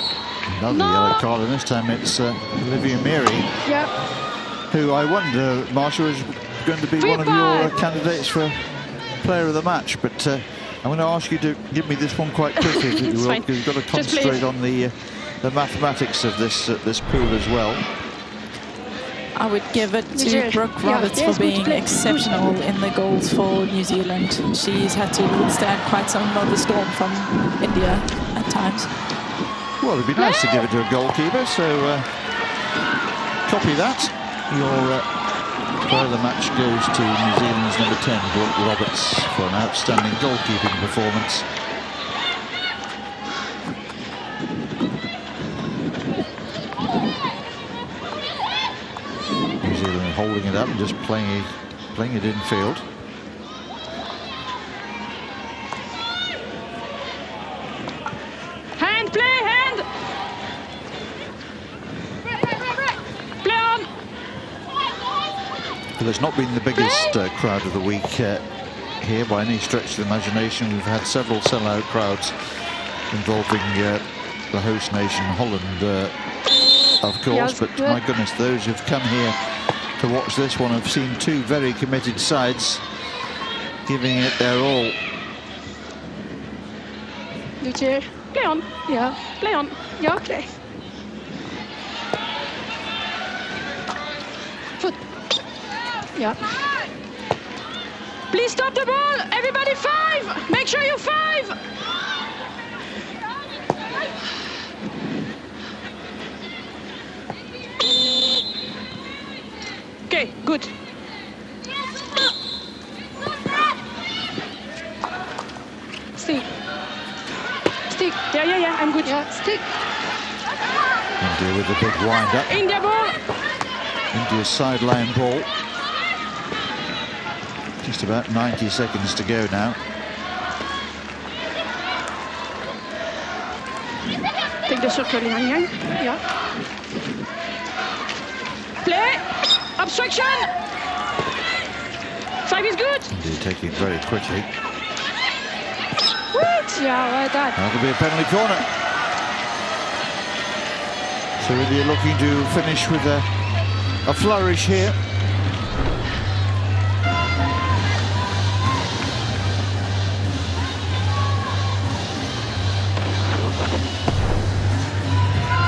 Another yellow card, and this time it's Olivia Miri, Yeah. who I wonder, Marsha, is going to be one of your candidates for player of the match. But I'm going to ask you to give me this one quite quickly, if you will, fine. because you've got to Just concentrate please. on the mathematics of this pool as well. I would give it to Yeah. Brooke Yeah. Roberts Yes, for good being play. exceptional in the goals for New Zealand. She's had to withstand quite some of the storm from India at times. Well, it'd be nice to give it to a goalkeeper, so copy that. Your player of the match goes to New Zealand's number 10, Brooke Roberts, for an outstanding goalkeeping performance. New Zealand holding it up and just playing it in field. Hand, play, hand. Play on. Well, it's not been the biggest crowd of the week here by any stretch of the imagination. We've had several sellout crowds involving the host nation, Holland, of course. But my goodness, those who've come here to watch this one have seen two very committed sides giving it their all. Lucia, play on. Yeah, play on. Yeah, okay. Foot. Yeah. Please stop the ball. Everybody 5. Make sure you're 5. Okay, good. Stick. Stick. Yeah, I'm good. Yeah, stick. India with a big wind up. India ball. India's sideline ball. Just about 90 seconds to go now. Take the circle in Yang. Yeah. Play. Obstruction. 5 is good. India taking it very quickly. Wait. Yeah, well done. That'll be a penalty corner. So India looking to finish with a flourish here.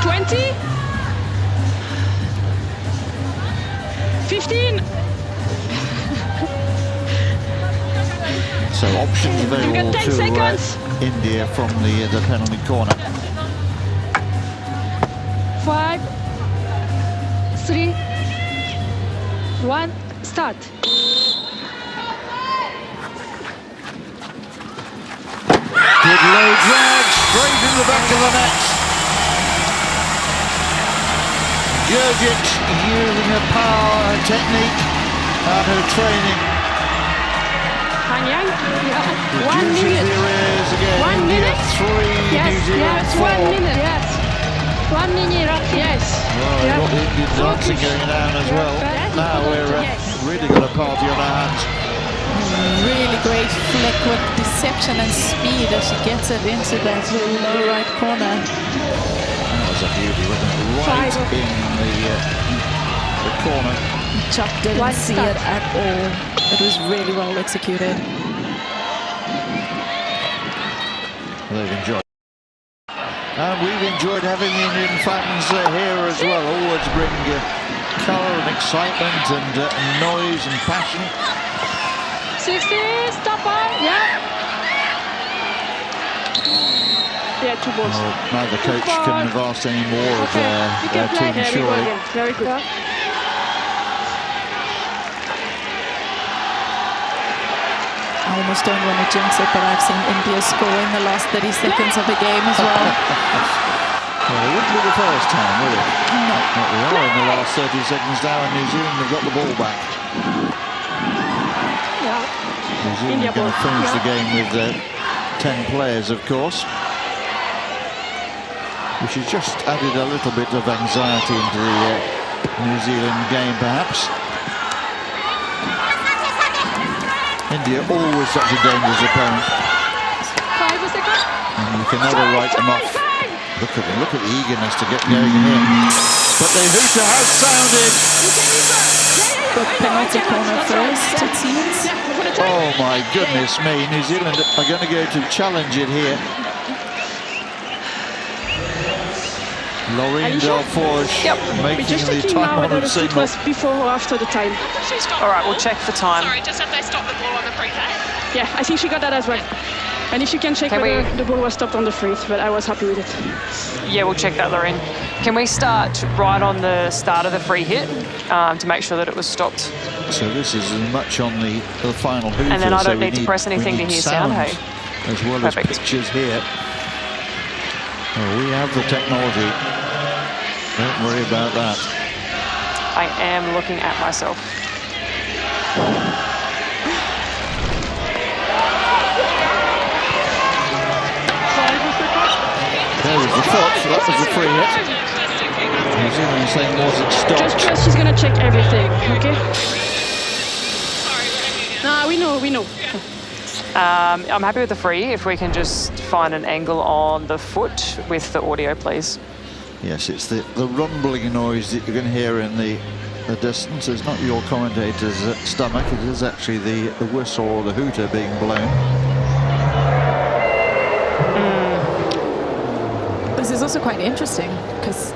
$20. 15. So options You've available got 10 to seconds. India from the penalty corner. 5, 3, 1, start. Good low drag, straight in the back of the net. Jurgic using her power, her technique, and her training. Han Yang. Yeah. 1 Reduces minute. the arrears again. 1 India minute. 3, Yes, New Zealand yes, 4. 1 minute. Yes. 1 minute roughly. Yes. Well, we've got the Indian dancing going down as well. Now we're really got a party on our hands. Really great flick with deception and speed as she gets it into that low right corner. That was a beauty, wasn't it? Right in the corner. Chuck didn't see it at all. It was really well executed. They've enjoyed. And we've enjoyed having the Indian fans here as well. Always bring colour and excitement and noise and passion. 60, stop on. Yeah. Yeah, 2 balls. Well, neither coach can have asked any more of You their can play. team, Very surely. good. Very good. I almost don't want to jinx it, but I've seen India score in the last 30 seconds of the game as well. Well, it wouldn't be the first time, would it? No. But we are in the last 30 seconds now, and New Zealand have got the ball back. Yeah. New Zealand India are going to ball. finish Yeah. the game with 10 players, of course, which has just added a little bit of anxiety into New Zealand game, perhaps. India always such a dangerous opponent. 5 seconds. And you can never write them off. Look at the eagerness to get going here. But the hooter has sounded. The penalty corner first, it seems. Oh my goodness me, New Zealand are going to go to challenge it here. Laureen Delforge making the time-honoured signal. Was before or after the time? All right, we'll check for time. Sorry, just have they stopped the ball on the free kick? Yeah, I think she got that as well. And if you can check whether the ball was stopped on the free, but I was happy with it. Yeah, we'll check that, Lorraine. Can we start right on the start of the free hit to make sure that it was stopped? So this is as much on the final hooter. And then I don't need to press anything to hear sound, hey? As well as pictures here. Oh, we have the technology. Don't worry about that. I am looking at myself. There was the foot, so that was the free hit. New Zealand saying was it stopped? Just she's gonna check everything, okay? Nah, we know. I'm happy with the free if we can just find an angle on the foot with the audio, please. Yes, it's the rumbling noise that you're going to hear in the distance. It's not your commentator's stomach, it is actually the whistle or the hooter being blown. This is also quite interesting because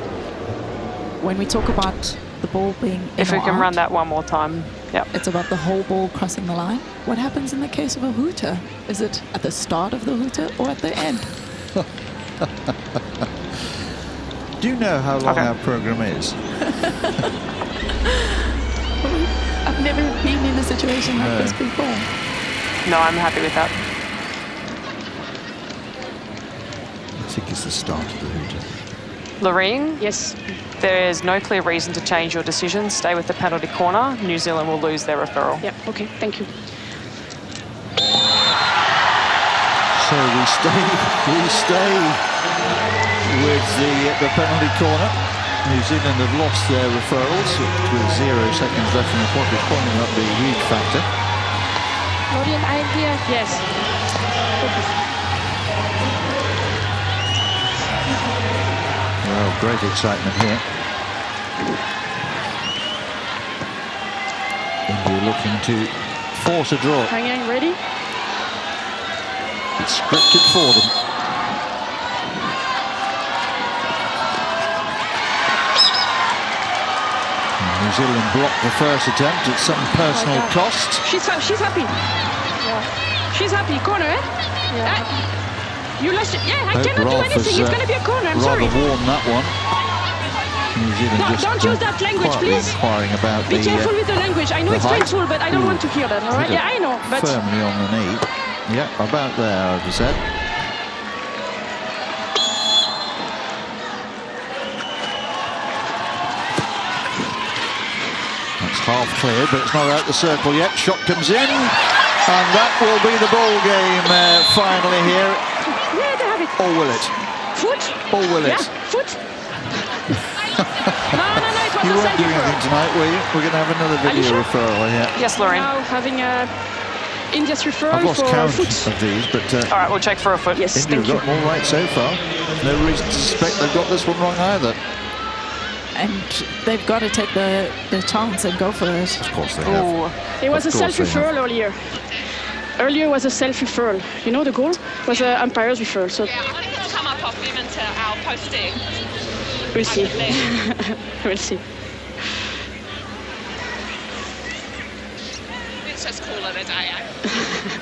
when we talk about the ball being in If we or can out, run that one more time. Yep. it's about the whole ball crossing the line. What happens in the case of a hooter? Is it at the start of the hooter or at the end? Do you know how long our program is? I've never been in a situation like this before. No, I'm happy with that. I think it's the start of the hooter. Loreen? Yes. There is no clear reason to change your decision. Stay with the penalty corner. New Zealand will lose their referral. Yeah, okay, thank you. So we stay with the penalty corner. New Zealand have lost their referrals with 0 seconds left in the clock. It's probably not be a huge factor. Laureen, I'm here. Yes. Well, great excitement here. India looking to force a draw. Hang ready? It's scripted for them. New Zealand blocked the first attempt at some personal cost. She's happy. Yeah. She's happy. Corner, eh? Yeah. You lost it. Yeah, I Hope cannot Rolf do anything. It's going to be a corner. I'm sorry. rather warm that one. New Zealand No, just don't use that language, quietly please. inquiring about Be careful with the language. I know the it's height. painful, but I don't want to hear that, all right? Hit it Yeah, I know, but... firmly on the knee. Yeah, about there, I'd have said. That's half cleared, but it's not out the circle yet. Shot comes in, and that will be the ball game finally here. Yeah, they have it. Or will it? Foot? Or will it? Yeah, foot. No, it was You a weren't doing self-referral. anything tonight, were you? We're going to have another Are you video sure? referral here. Yes, Lorraine. Now having a India's referral I've lost for count foot. of these, but All right, we'll check for a foot. Yes, India thank have you. got them all right so far. No reason to suspect they've got this one wrong either. And they've got to take the chance and go for it. Of course they have. Ooh. It was a Of course they self-referral earlier. Earlier was a self-referral. You know, the goal was an umpire's referral. So Yeah, I think it'll come up off him into our posting. we'll see. We'll see. Let's just call it a day, eh?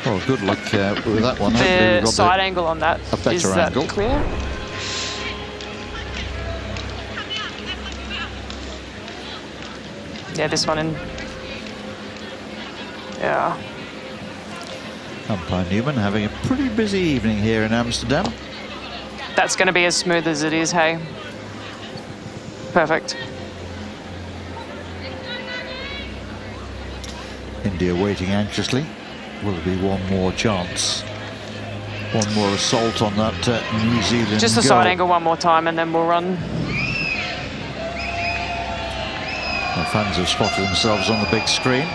Well, good luck with that one. Hopefully we've The got side angle on that. a better Is that angle. clear? Yeah, this one in. Yeah. Umpire Newman having a pretty busy evening here in Amsterdam. That's going to be as smooth as it is, hey? Perfect. India waiting anxiously. Will there be one more chance? One more assault on that New Zealand Just the goal. side angle one more time and then we'll run. The fans have spotted themselves on the big screen.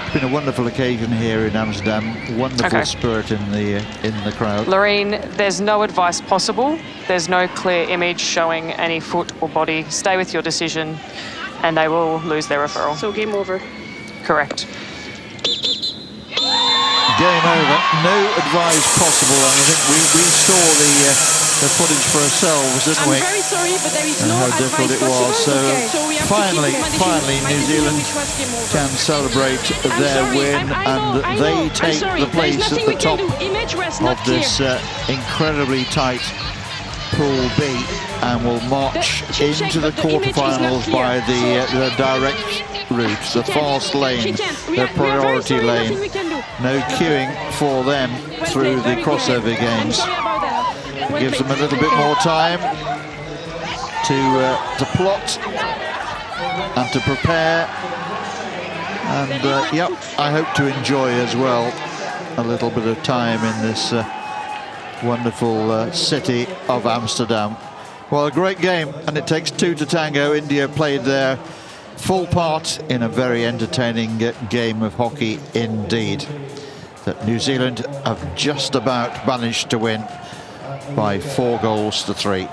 It's been a wonderful occasion here in Amsterdam. Wonderful spirit in the crowd. Loreen, there's no advice possible. There's no clear image showing any foot or body. Stay with your decision, and they will lose their referral. So game over. Correct. Game over. No advice possible, and I think we saw the footage for ourselves, didn't we? I'm very sorry, but there is no how advice difficult it possible. was. So we have finally, to keep my decision. New Zealand can celebrate their win, and they take the place at the top of this incredibly tight Pool B, and will march into the quarterfinals by the direct route, the fast lane, the priority lane. No queuing for them through the crossover games. It gives them a little bit more time to plot and to prepare, and yep, I hope to enjoy as well a little bit of time in this wonderful city of Amsterdam. Well, a great game, and it takes two to tango. India played their full part in a very entertaining game of hockey indeed, that New Zealand have just about managed to win by 4-3.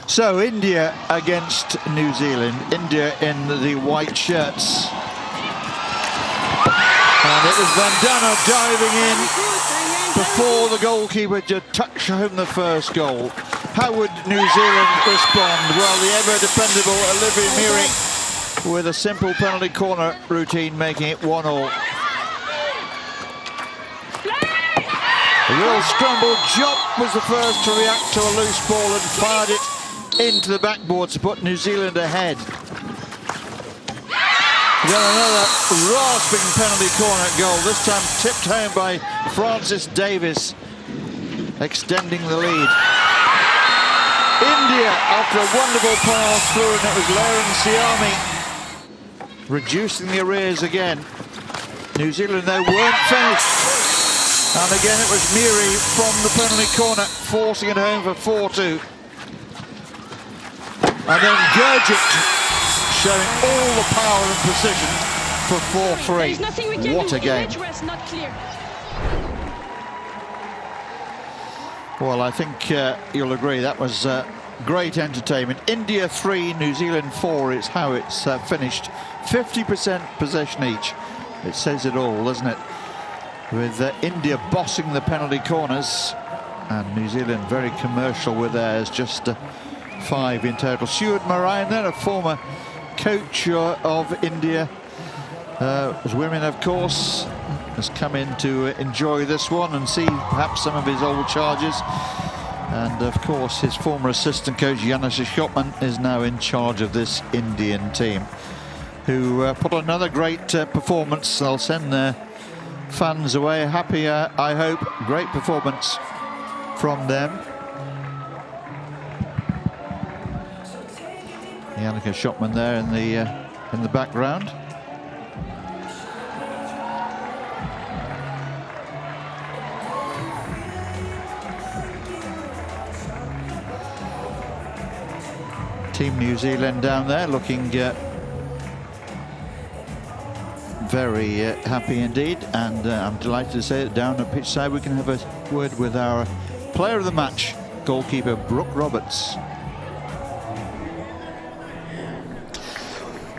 So India against New Zealand. India in the white shirts. And it was Vandana diving in before the goalkeeper to touch home the first goal. How would New Zealand respond? Well, the ever-dependable Olivia Meary with a simple penalty corner routine, making it 1-1. A real scramble. Job was the first to react to a loose ball and fired it into the backboard to put New Zealand ahead. Then another rasping penalty corner goal, this time tipped home by Francis Davis, extending the lead. India, after a wonderful pass through, and it was Lauren Siami reducing the arrears again. New Zealand, though, weren't finished. And again, it was Meary from the penalty corner, forcing it home for 4-2. And then Gurjit showing all the power and precision for 4-3. What a game. Well, I think you'll agree that was great entertainment. India 3, New Zealand 4 is how it's finished. 50% possession each. It says it all, doesn't it? With India bossing the penalty corners, and New Zealand very commercial with theirs, just 5 in total. Stuart Moran, then a former coach of India, as women, of course, has come in to enjoy this one and see perhaps some of his old charges. And of course, his former assistant coach Janis Schotman is now in charge of this Indian team, who put on another great performance. They'll send their fans away happy, I hope. Great performance from them. Janica Schotman there in the background. Team New Zealand down there looking very happy indeed, and I'm delighted to say that down at pitch side we can have a word with our player of the match, goalkeeper Brooke Roberts.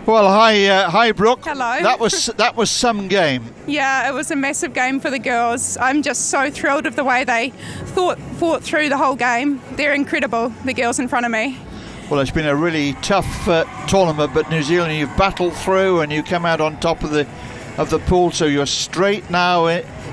Well, hi Brooke. Hello. That was some game. Yeah, it was a massive game for the girls. I'm just so thrilled of the way they fought through the whole game. They're incredible, the girls in front of me. Well, it's been a really tough tournament, but New Zealand, you've battled through and you come out on top of the pool, so you're straight now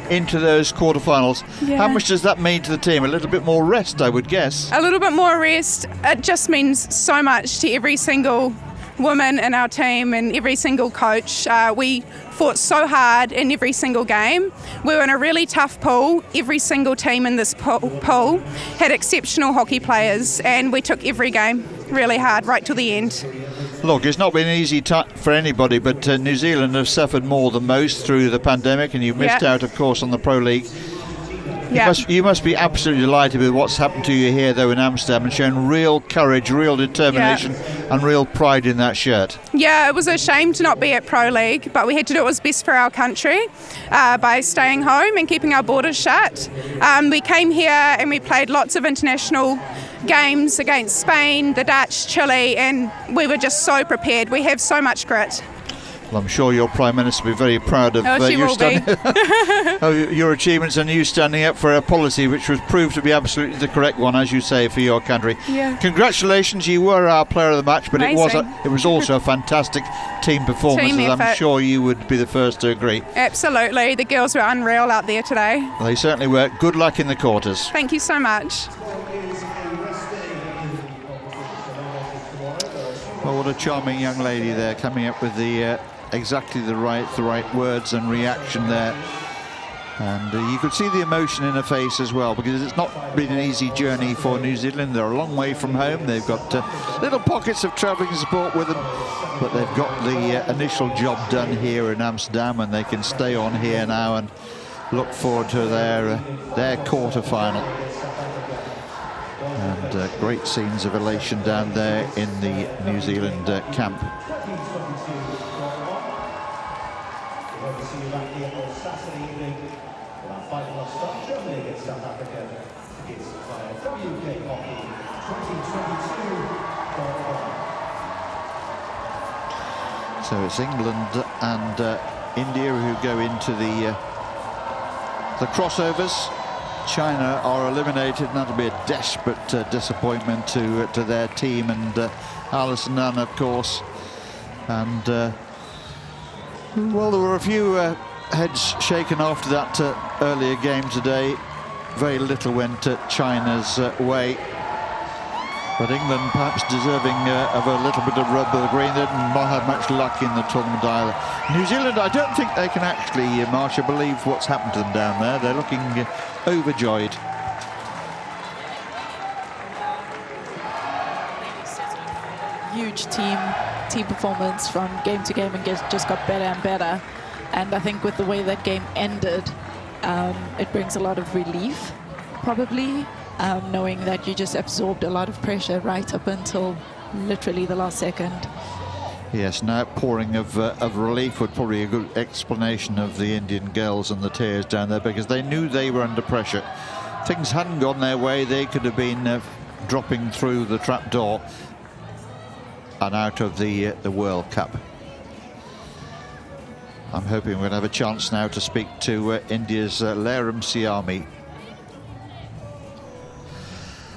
into those quarterfinals. Yeah. How much does that mean to the team? A little bit more rest, I would guess. A little bit more rest. It just means so much to every single woman in our team and every single coach. We fought so hard in every single game. We were in a really tough pool. Every single team in this pool had exceptional hockey players, and we took every game really hard right till the end. Look, it's not been easy for anybody, but New Zealand have suffered more than most through the pandemic, and you've missed out, of course, on the Pro League. Yeah. You must be absolutely delighted with what's happened to you here, though, in Amsterdam, and shown real courage, real determination, and real pride in that shirt. Yeah, it was a shame to not be at Pro League, but we had to do what was best for our country by staying home and keeping our borders shut. We came here and we played lots of international games against Spain, the Dutch, Chile, and we were just so prepared. We have so much grit. Well, I'm sure your Prime Minister will be very proud of your achievements and you standing up for a policy which was proved to be absolutely the correct one, as you say, for your country. Yeah. Congratulations, you were our player of the match, but it was also a fantastic team performance, Team as I'm sure you would be the first to agree. Absolutely. The girls were unreal out there today. They certainly were. Good luck in the quarters. Thank you so much. Well, what a charming young lady there, coming up with the exactly the right words and reaction there, and you could see the emotion in her face as well, because it's not been an easy journey for New Zealand. They're a long way from home. They've got little pockets of travelling support with them, but they've got the initial job done here in Amsterdam, and they can stay on here now and look forward to their quarter-final. And great scenes of elation down there in the New Zealand camp. So it's England and India who go into the crossovers. China are eliminated, and that'll be a desperate disappointment to their team and Alison Nunn, of course. And well, there were a few heads shaken after that earlier game today. Very little went China's way. But England perhaps deserving of a little bit of rub of the green. They did not have much luck in the tournament either. New Zealand, I don't think they can actually, Marsha, believe what's happened to them down there. They're looking overjoyed. Huge team performance from game to game, and just got better and better. And I think with the way that game ended, it brings a lot of relief, probably. Knowing that you just absorbed a lot of pressure right up until literally the last second. Yes, now pouring of relief would probably be a good explanation of the Indian girls and the tears down there, because they knew they were under pressure. Things hadn't gone their way. They could have been dropping through the trap door and out of the World Cup. I'm hoping we're going to have a chance now to speak to India's Laram Siami.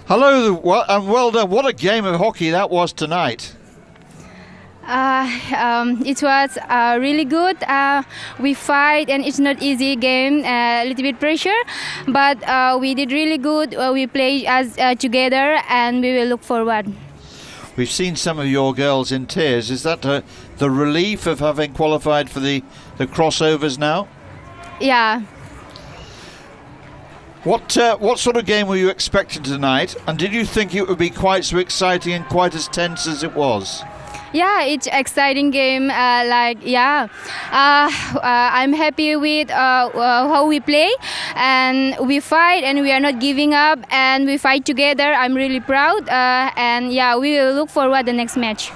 Hello, and well done. What a game of hockey that was tonight. It was really good. We fight, and it's not easy game. A little bit pressure, but we did really good. We played as together, and we will look forward. We've seen some of your girls in tears. Is that the relief of having qualified for the crossovers now? Yeah. What sort of game were you expecting tonight, and did you think it would be quite so exciting and quite as tense as it was? Yeah, it's exciting game. I'm happy with how we play, and we fight, and we are not giving up, and we fight together. I'm really proud, and yeah, we will look forward to the next match.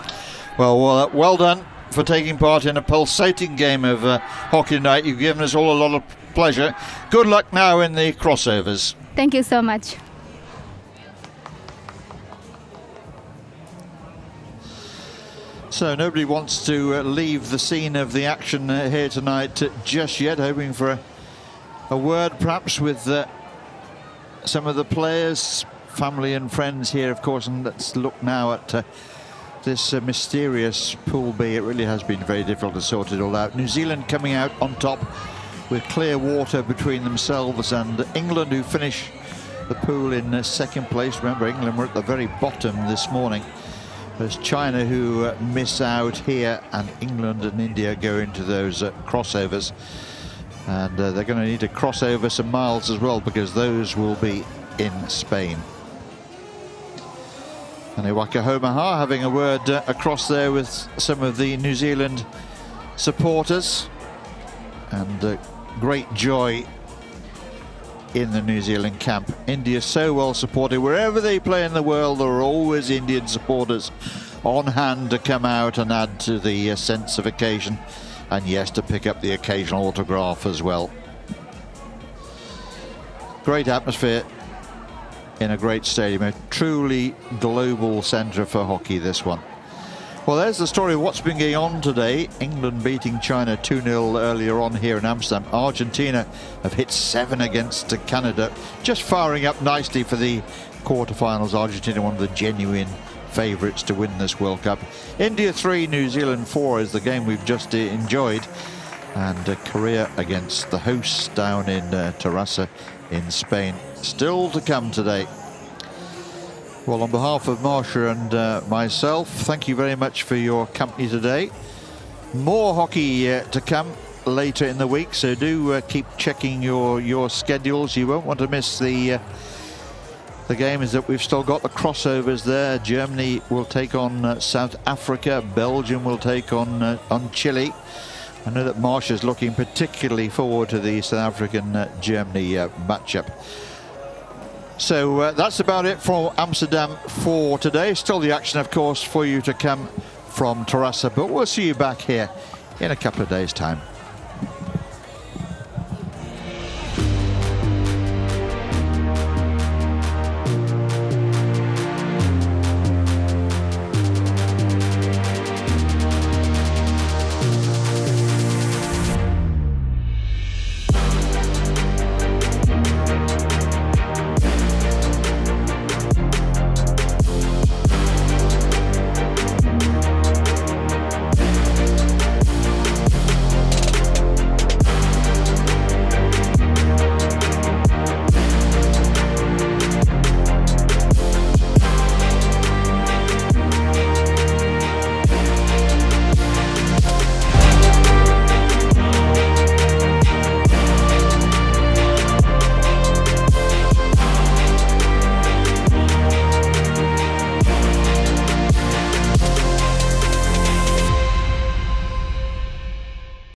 Well done for taking part in a pulsating game of hockey tonight. You've given us all a lot of pleasure. Good luck now in the crossovers. Thank you so much. So nobody wants to leave the scene of the action here tonight just yet, hoping for a word perhaps with some of the players, family and friends here, of course. And let's look now at this mysterious Pool B. It really has been very difficult to sort it all out. New Zealand coming out on top with clear water between themselves and England, who finish the pool in second place. Remember, England were at the very bottom this morning. There's China who miss out here, and England and India go into those crossovers. And they're going to need to cross over some miles as well, because those will be in Spain. And Iwaka Homaha having a word across there with some of the New Zealand supporters. And great joy in the New Zealand camp. India so well supported. Wherever they play in the world, there are always Indian supporters on hand to come out and add to the sense of occasion, and yes, to pick up the occasional autograph as well. Great atmosphere in a great stadium, a truly global centre for hockey, this one. Well, there's the story of what's been going on today. England beating China 2-0 earlier on here in Amsterdam. Argentina have hit 7 against Canada, just firing up nicely for the quarterfinals. Argentina, one of the genuine favourites to win this World Cup. India 3, New Zealand 4 is the game we've just enjoyed. And Korea against the hosts down in Terrassa in Spain. Still to come today. Well, on behalf of Marsha and myself, thank you very much for your company today. More hockey to come later in the week, so do keep checking your schedules. You won't want to miss the games that we've still got, the crossovers there. Germany will take on South Africa. Belgium will take on Chile. I know that Marsha's looking particularly forward to the South African-Germany matchup. So that's about it for Amsterdam for today. Still the action, of course, for you to come from Terrassa, but we'll see you back here in a couple of days' time.